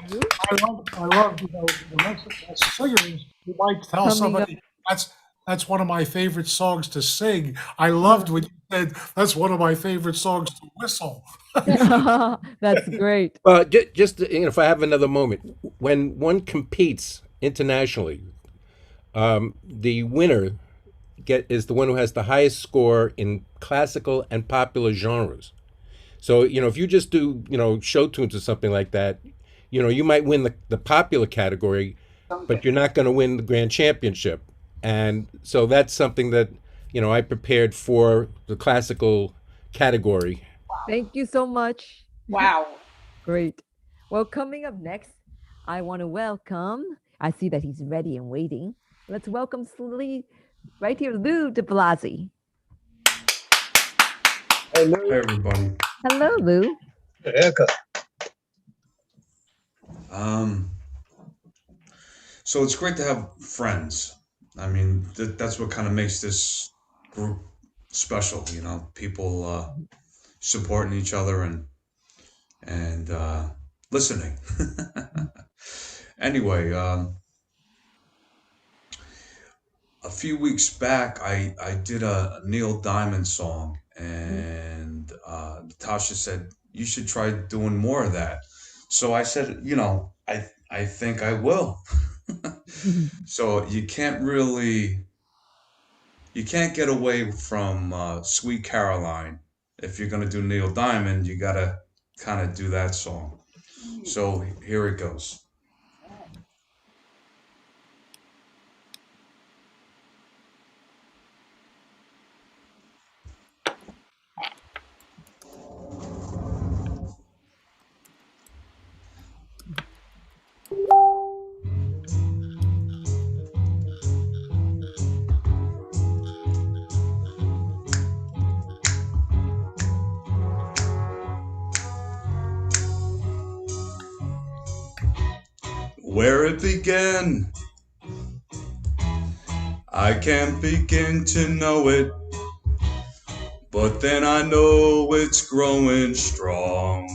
I love the Mexican singers. You might tell Coming somebody that's one of my favorite songs to sing. I loved when you said that's one of my favorite songs to whistle. That's great. Well, just if I have another moment, when one competes internationally, the winner is the one who has the highest score in classical and popular genres. So, if you just do, show tunes or something like that, you might win the popular category, but you're not going to win the grand championship. And so that's something that, I prepared for the classical category. Thank you so much. Wow. Great. Well, coming up next, I want to welcome, I see that he's ready and waiting. Let's welcome Lee, right here, Lou de Blasie. Hello, everybody. Hello, Lou. So it's great to have friends. I mean, that's what kind of makes this group special. People supporting each other and listening. Anyway, a few weeks back, I did a Neil Diamond song, and Natasha said, you should try doing more of that. So I said, I think I will. So you can't get away from Sweet Caroline. If you're going to do Neil Diamond, you got to kind of do that song. So here it goes. Where it began, I can't begin to know it, but then I know it's growing strong.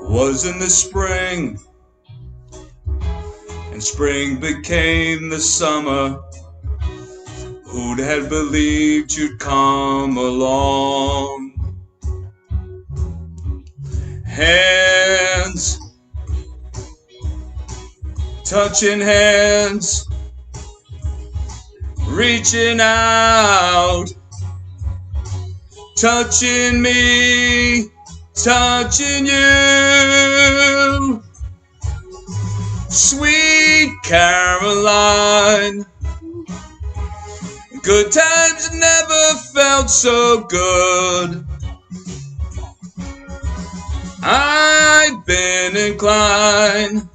Was in the spring, and spring became the summer. Who'd have believed you'd come along? Hands, touching hands, reaching out, touching me, touching you. Sweet Caroline, good times never felt so good. I've been inclined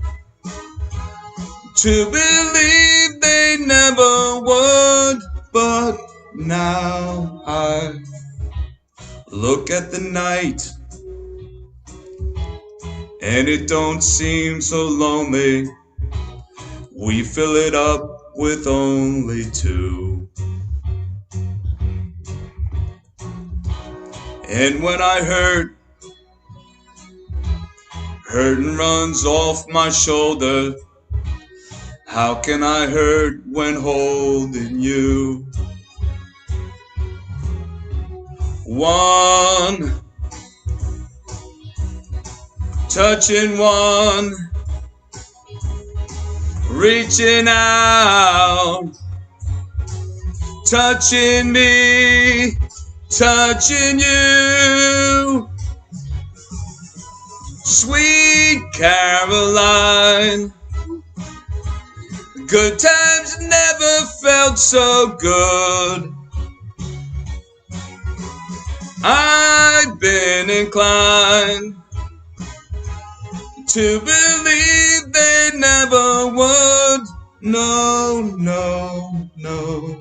to believe they never would, but now I look at the night and it don't seem so lonely. We fill it up with only two. And when I hurt, hurting runs off my shoulder. How can I hurt when holding you? One touching one, reaching out, touching me, touching you. Sweet Caroline, good times never felt so good. I've been inclined to believe they never would. No, no, no.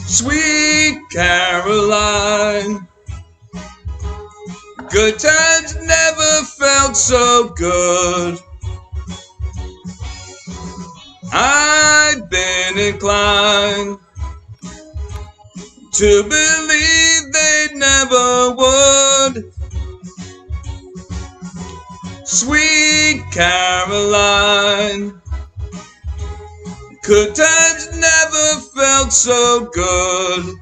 Sweet Caroline, good times never felt so good. I've been inclined to believe they never would. Sweet Caroline, good times never felt so good.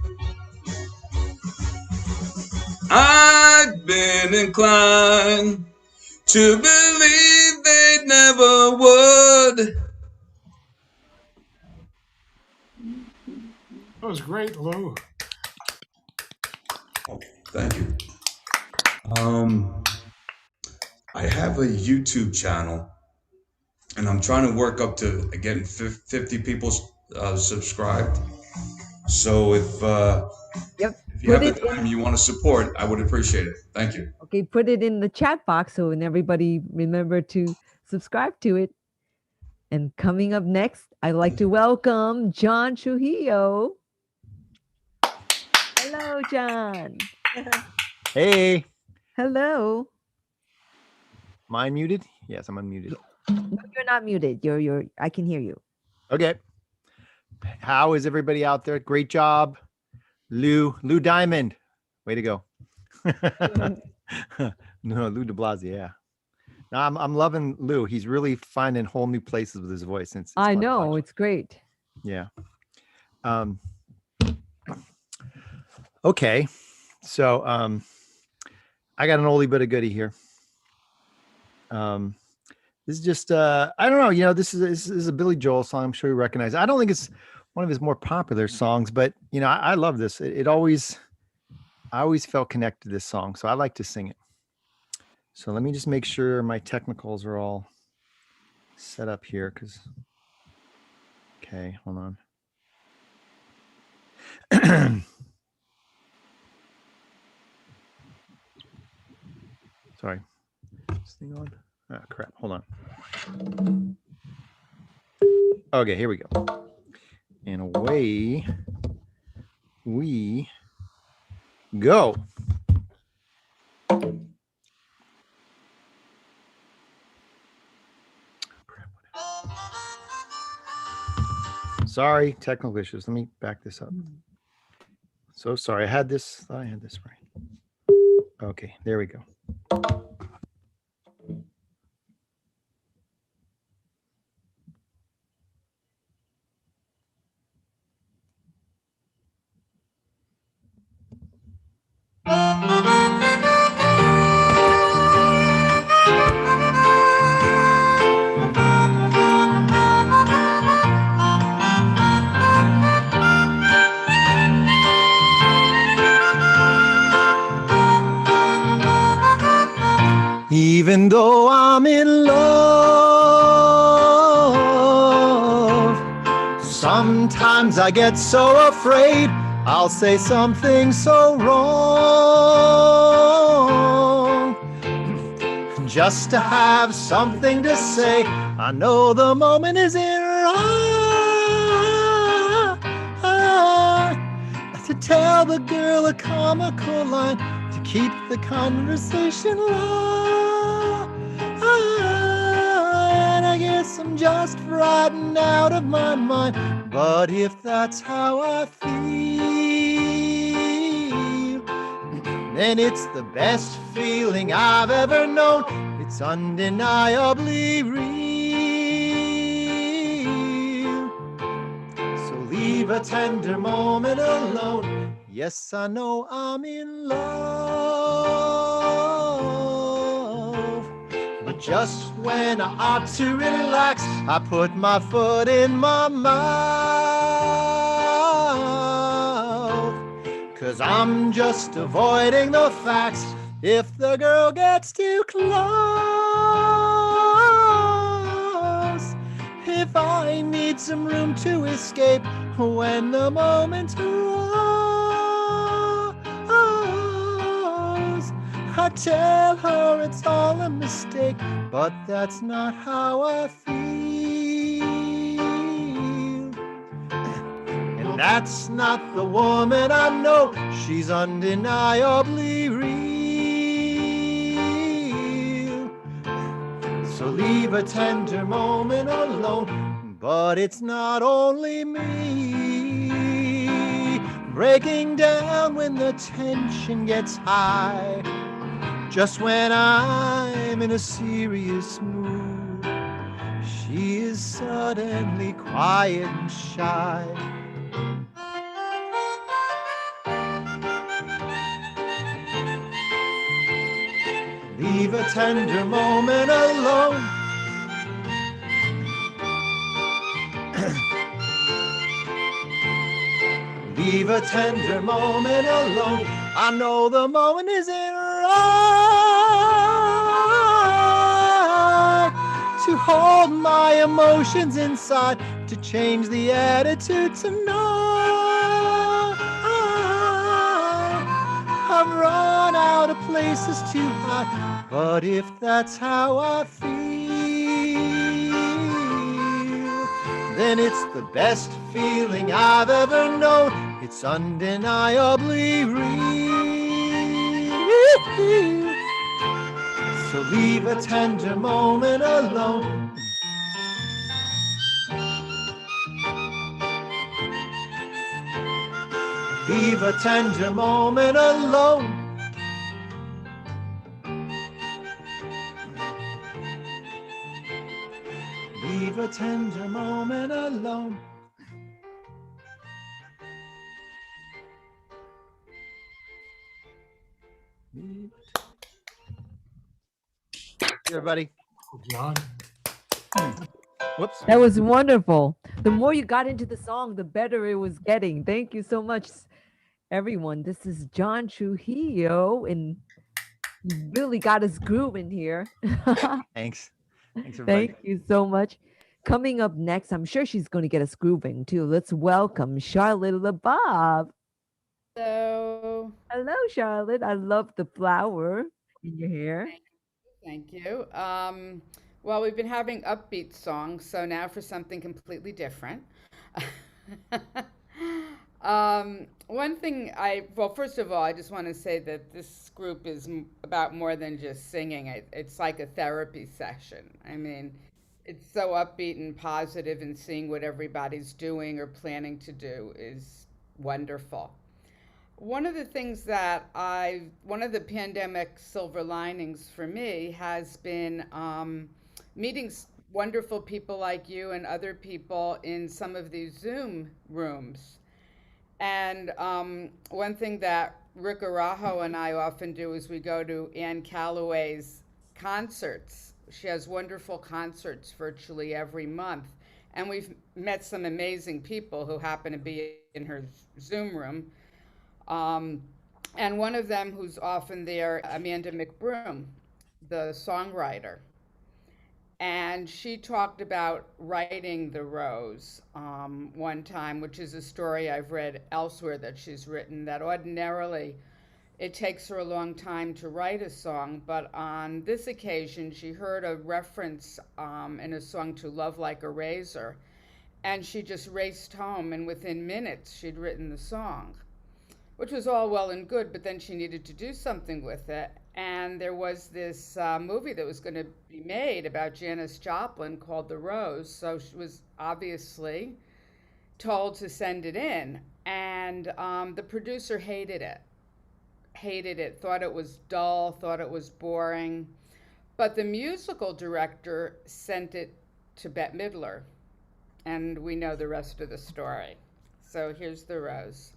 I've been inclined to believe they never would. That was great, Lou. Thank you. I have a YouTube channel, and I'm trying to work up to getting 50 people subscribed. So if you have the time you want to support, I would appreciate it. Thank you. Okay, put it in the chat box so and everybody remember to subscribe to it. And coming up next, I'd like to welcome John Trujillo. Hello, John. Hey. Hello. Am I muted? Yes, I'm unmuted. No, you're not muted. You're I can hear you. Okay. How is everybody out there? Great job. Lou Diamond. Way to go. No, Lou de Blasie, yeah. No, I'm loving Lou. He's really finding whole new places with his voice. It's I know, it's great. Yeah. Okay. So I got an oldie but a goodie here. This is just I don't know, this is a Billy Joel song. I'm sure you recognize it. I don't think it's one of his more popular songs, but I love this. I always felt connected to this song, so I like to sing it. So let me just make sure my technicals are all set up here, okay, hold on. Sorry. This thing on? Ah, crap. Hold on. Okay, here we go. And away we go. Sorry, technical issues. Let me back this up. So sorry. I had this right. Okay, there we go. Even though I'm in love, sometimes I get so afraid I'll say something so wrong. Just to have something to say, I know the moment is in to tell the girl a comical line, to keep the conversation low. And I guess I'm just frightened out of my mind. But if that's how I feel, then it's the best feeling I've ever known. It's undeniably real. leave a tender moment alone. Yes, I know I'm in love, but just when I ought to relax, I put my foot in my mouth. 'Cause I'm just avoiding the facts if the girl gets too close. If I need some room to escape when the moment arose, I tell her it's all a mistake, but that's not how I feel. And that's not the woman I know. She's undeniably real. So leave a tender moment alone. But it's not only me breaking down when the tension gets high. Just when I'm in a serious mood, she is suddenly quiet and shy. Leave a tender moment alone. Leave a tender moment alone. I know the moment isn't right to hold my emotions inside, to change the attitude tonight. I've run out of places to hide, but if that's how I feel, then it's the best feeling I've ever known. It's undeniably real. So leave a tender moment alone. Leave a tender moment alone. Leave a tender moment alone. Everybody. John. Whoops. That was wonderful. The more you got into the song, the better it was getting. Thank you so much, everyone. This is John Trujillo, and he really got us grooving here. Thanks. Thanks, everybody. Thank you so much. Coming up next, I'm sure she's going to get us grooving too. Let's welcome Charlotte LeBob. Hello. Hello, Charlotte. I love the flower in your hair. Thank you. Well, we've been having upbeat songs, so now for something completely different. One thing well, first of all, I just want to say that this group is about more than just singing. It's like a therapy session. I mean, it's so upbeat and positive, and seeing what everybody's doing or planning to do is wonderful. One of the things that one of the pandemic silver linings for me has been meeting wonderful people like you and other people in some of these Zoom rooms. And one thing that Rick Arajo and I often do is we go to Anne Calloway's concerts. She has wonderful concerts virtually every month. And we've met some amazing people who happen to be in her Zoom room. And one of them who's often there, Amanda McBroom, the songwriter. And she talked about writing The Rose one time, which is a story I've read elsewhere that she's written, that ordinarily it takes her a long time to write a song, but on this occasion she heard a reference in a song to Love Like a Razor, and she just raced home, and within minutes she'd written the song, which was all well and good, but then she needed to do something with it. And there was this movie that was going to be made about Janis Joplin called The Rose. So she was obviously told to send it in. And the producer hated it, thought it was dull, thought it was boring. But the musical director sent it to Bette Midler. And we know the rest of the story. So here's the rose.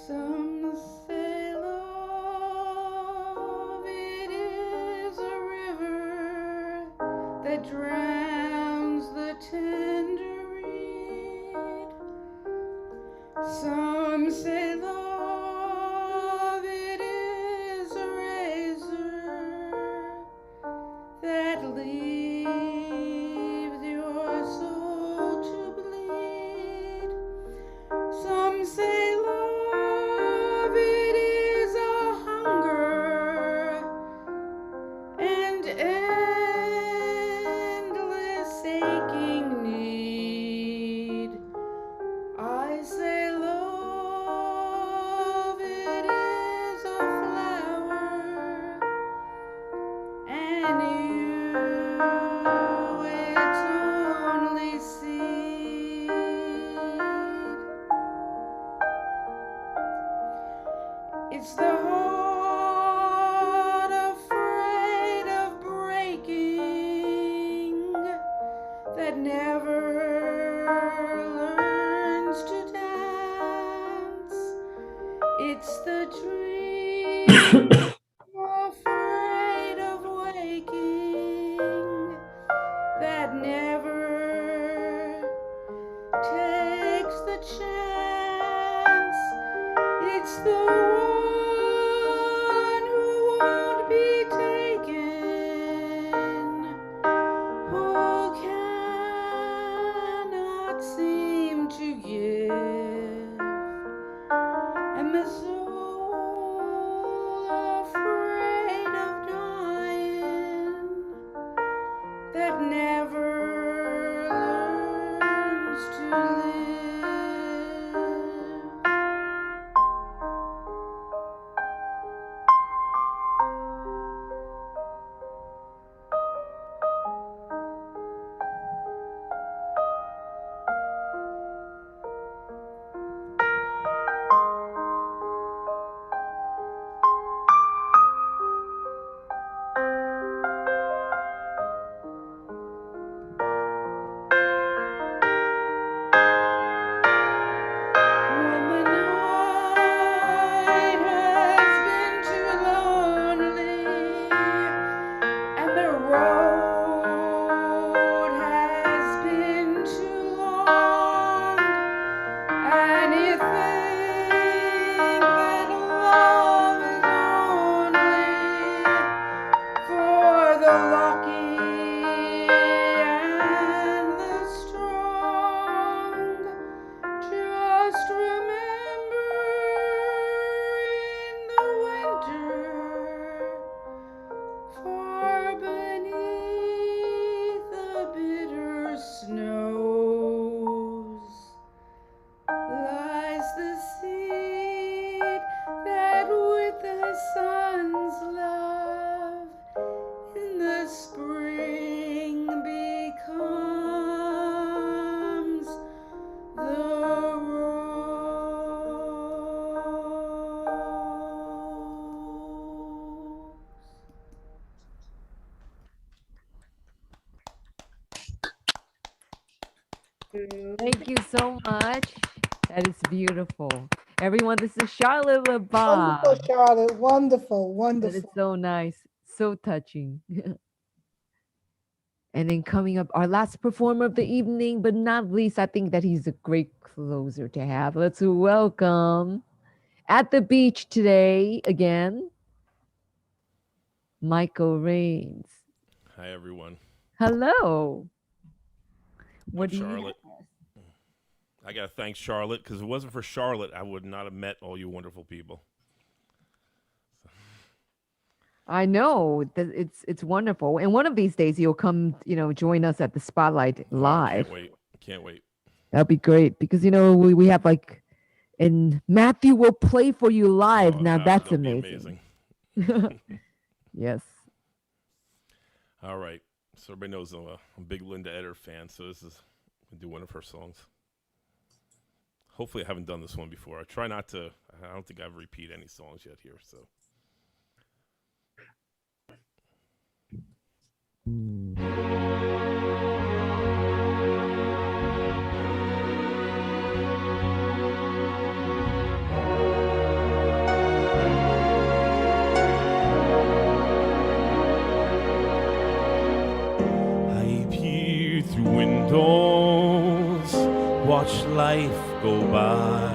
Some say love, it is a river that drowns the tender reed. Some say love, it is a razor that leaves your soul to bleed. Some say love, it is a hunger and endless aching need. I say love, it is a flower, and you, its only seed. It's the heart afraid of breaking that never learns to dance. It's the dream afraid of waking that never takes the chance. It's the one who won't be taken, who cannot seem to give, and the soul afraid of dying that never learns to live. When the night has been too lonely and the road has been too long, and you think that love is only for the lucky and the strong, just remember in the winter, far beneath the bitter snows, lies the seed that with the sun's love in the spring becomes the rose. Thank you so much. That is beautiful. Everyone, this is Charlotte LeBob. Wonderful, Charlotte. Wonderful, That wonderful. is so nice. So touching. And then coming up, our last performer of the evening, but not least, I think that he's a great closer to have. Let's welcome at the beach today again, Michael Rains. Hi, everyone. Hello. What I'm do you Charlotte. I got to thank Charlotte, because if it wasn't for Charlotte, I would not have met all you wonderful people. I know that it's wonderful. And one of these days you'll come, join us at the Spotlight live. Can't wait. Can't wait. That'd be great because we have and Matthew will play for you live. Now that's that'll be amazing. amazing. Yes. All right. So everybody knows I'm a big Linda Eder fan, so this is I'm gonna do one of her songs. Hopefully I haven't done this one before. I try not to. I don't think I've repeated any songs yet here, so. I peer through windows, watch life go by,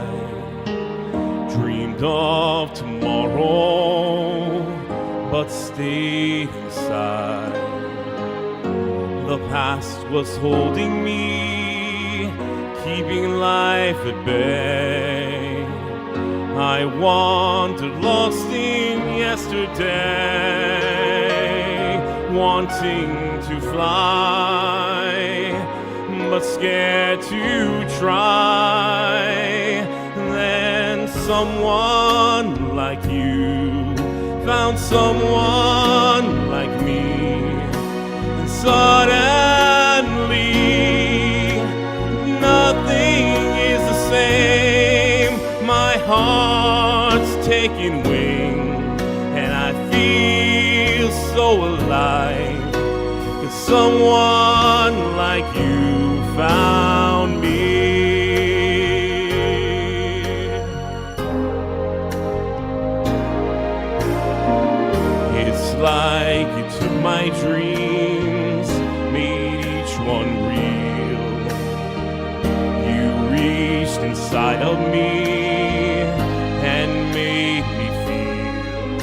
dreamed of tomorrow, but stayed inside. The past was holding me, keeping life at bay. I wandered lost in yesterday, wanting to fly, but scared to try. Then someone like you found someone like me, and suddenly nothing is the same. My heart's taking wing, and I feel so alive, 'cause someone like you found me. It's like you took my dreams, made each one real. You reached inside of me and made me feel.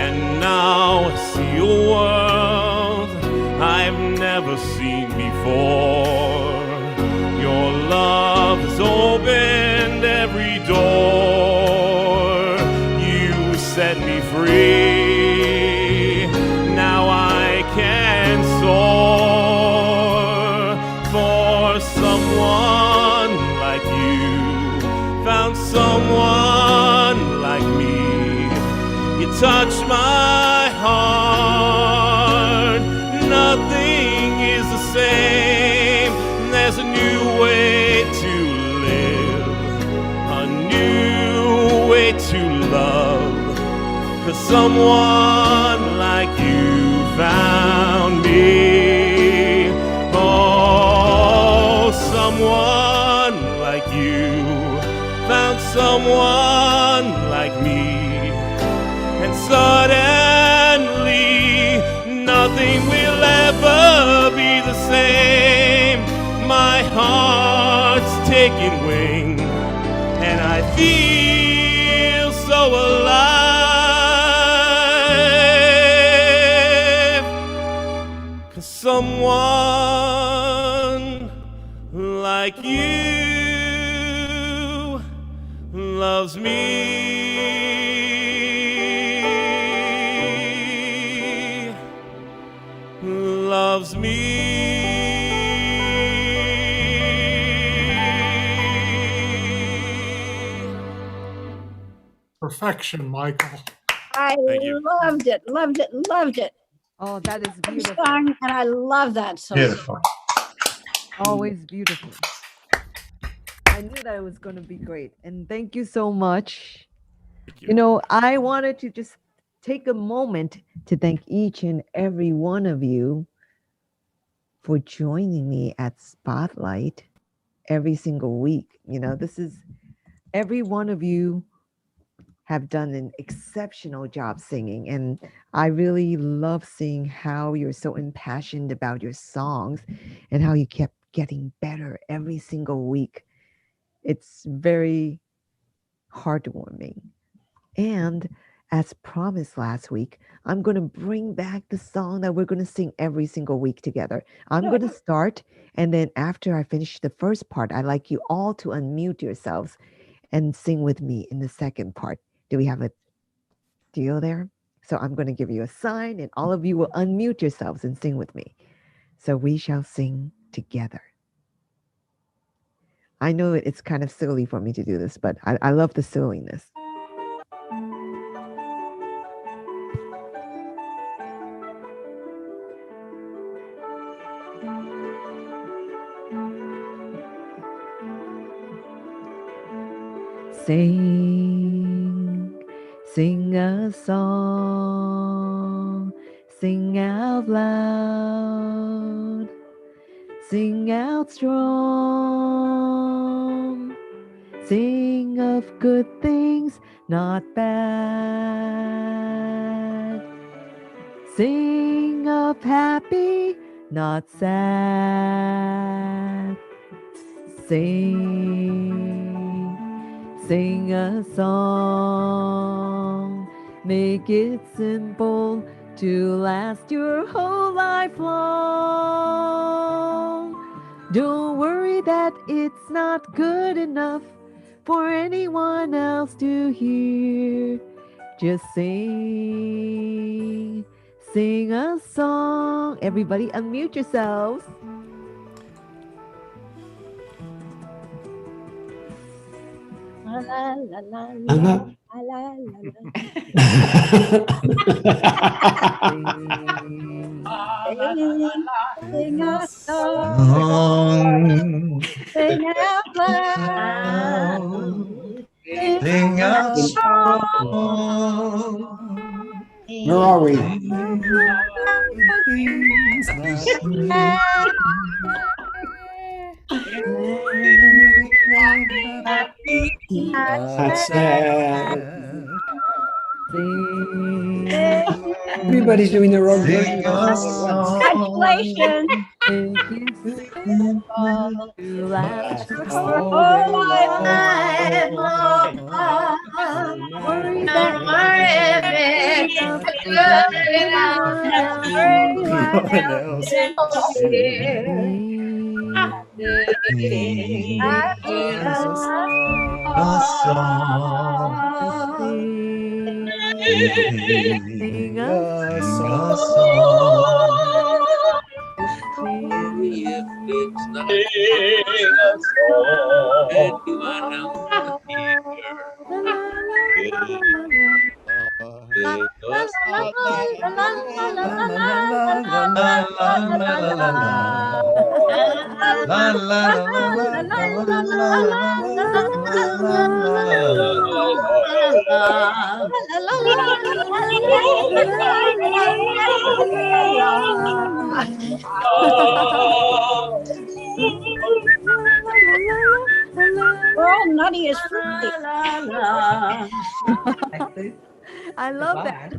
And now I see a world I've never seen before. Your love has opened every door. You set me free. Now I can soar. For someone like you found someone like me. You touched my heart. Nothing is the same. There's a new way to live, a new way to love, 'cause someone like you found me. Oh, someone like you found someone like me, and suddenly nothing will ever be the same. My heart's taking wing, and I feel so alive, 'cause someone like you loves me. Loves me. Perfection, Michael. I loved it, loved it, loved it. Oh, that is beautiful. Song, and I love that song. Beautiful. Always beautiful. I knew that it was going to be great. And thank you so much. You know, I wanted to just take a moment to thank each and every one of you for joining me at Spotlight every single week. You know, this is every one of you have done an exceptional job singing. And I really love seeing how you're so impassioned about your songs and how you kept getting better every single week. It's very heartwarming. And as promised last week, I'm going to bring back the song that we're going to sing every single week together. I'm going to start, and then after I finish the first part, I'd like you all to unmute yourselves and sing with me in the second part. Do we have a deal there? So I'm going to give you a sign, and all of you will unmute yourselves and sing with me. So we shall sing together. I know it's kind of silly for me to do this, but I love the silliness. Sing a song, sing out loud, sing out strong, sing of good things, not bad. Sing of happy, not sad. Sing a song, make it simple to last your whole life long. Don't worry that it's not good enough for anyone else to hear. Just sing a song. Everybody unmute yourselves. La la la la Uh-huh. la la la Sing a song, sing out loud, Sing out song. Where are we? Everybody's doing their own version. Congratulations. We're all nutty as fruity. I love that.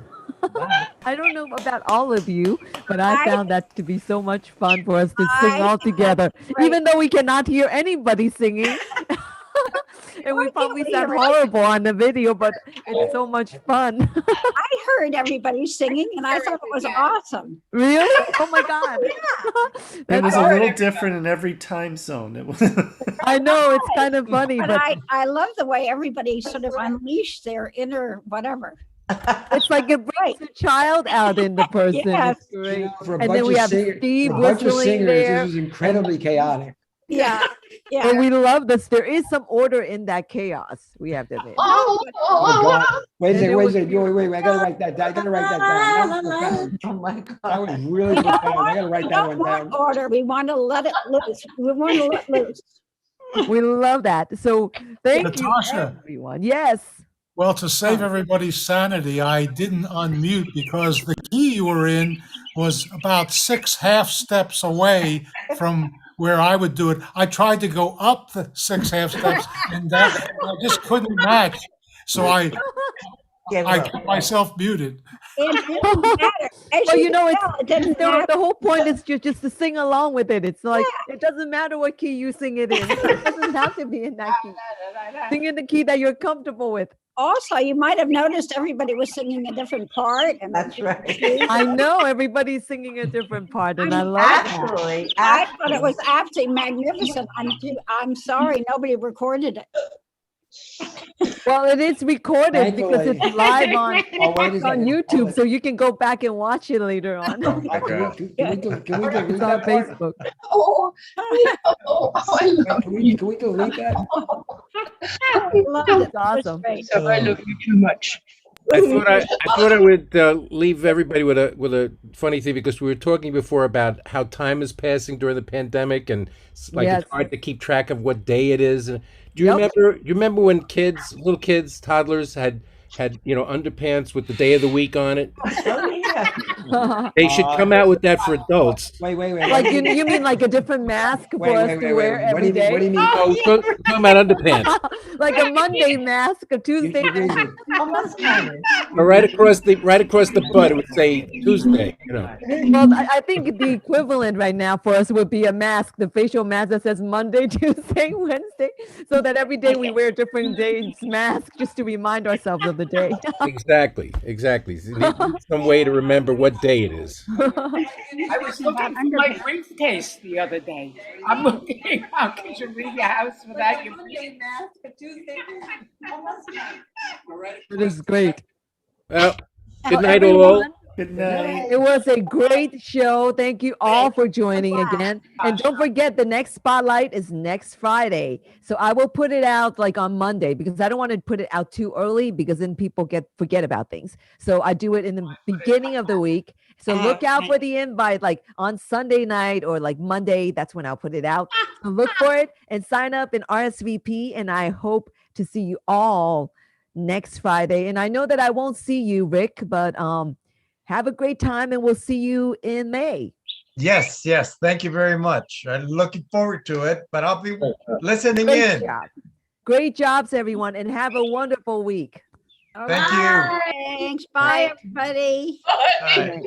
I don't know about all of you, but I found that to be so much fun for us to sing all together, even though we cannot hear anybody singing. And we probably sound horrible on the video, but it's so much fun. I heard everybody singing and I thought it was awesome. Really? Oh my God. It was a little different in every time zone. It was. I know, it's kind of funny, But but I love the way everybody sort of unleashed their inner whatever. it's like it brings the child out in the person. Yes. It's great. For a And bunch then we of have singers, Steve for a bunch of whistling singers, there. this is incredibly chaotic. Yeah. Yeah. And we love this. There is some order in that chaos, we have to admit. Oh, God. Wait a And second, it wait a was second. Wait, I gotta write that down. I gotta write that down. That was profound. Oh my God. That was really profound. I gotta write We that don't one want down. order. We want to let it loose. We want to let loose. We love that. So thank you, Natasha. everyone. Yes. Well, to save everybody's sanity, I didn't unmute because the key you were in was about 6 half steps away from where I would do it. I tried to go up the 6 half steps and that I just couldn't match. So I kept myself muted. It didn't matter. As Well, you you know, can it's tell, it didn't the matter. whole point is just to sing along with it. It's like it doesn't matter what key you sing it in. It doesn't have to be in that key. Sing in the key that you're comfortable with. Also, you might have noticed everybody was singing a different part. And That's right. I know everybody's singing a different part, and I love that. I thought it was absolutely magnificent. I'm sorry nobody recorded it. Well, it is recorded because it's live on, Oh, wait a on second. YouTube, so you can go back and watch it later on. Can we delete It's on that part? Facebook. Oh, I love Can we delete that? I loved it. It's awesome. So I love you too much. I would leave everybody with a funny thing, because we were talking before about how time is passing during the pandemic, and Yes. it's hard to keep track of what day it is. And do you Yep. remember when little kids, toddlers had underpants with the day of the week on it? They should come out with that for adults. Wait. Like you mean like a different mask for us to wear What do every you mean? What do day? you mean? Oh, talking about underpants. Like a Monday mask, a Tuesday mask. Or right across the butt, it would say Tuesday. Well, I think the equivalent right now for us would be a mask, the facial mask that says Monday, Tuesday, Wednesday, so that every day we wear a different day's mask just to remind ourselves of the day. Exactly. You need some way to remember what day it is. I was looking for my briefcase the other day. I'm looking, how could you leave your house without your mask, a Tuesday It is great. Well, good night, Everyone, all. Good night. It was a great show. Thank you all for joining again. And don't forget, the next spotlight is next Friday. So I will put it out like on Monday, because I don't want to put it out too early, because then people forget about things. So I do it in the beginning of the week. So look out for the invite like on Sunday night or like Monday. That's when I'll put it out. So look for it and sign up and RSVP. And I hope to see you all next Friday. And I know that I won't see you, Rick, but have a great time, and we'll see you in May. Yes. Thank you very much. I'm looking forward to it, but I'll be listening Great in. job. Great jobs, everyone, and have a wonderful week. Thank you. Thanks. Bye, everybody. Bye.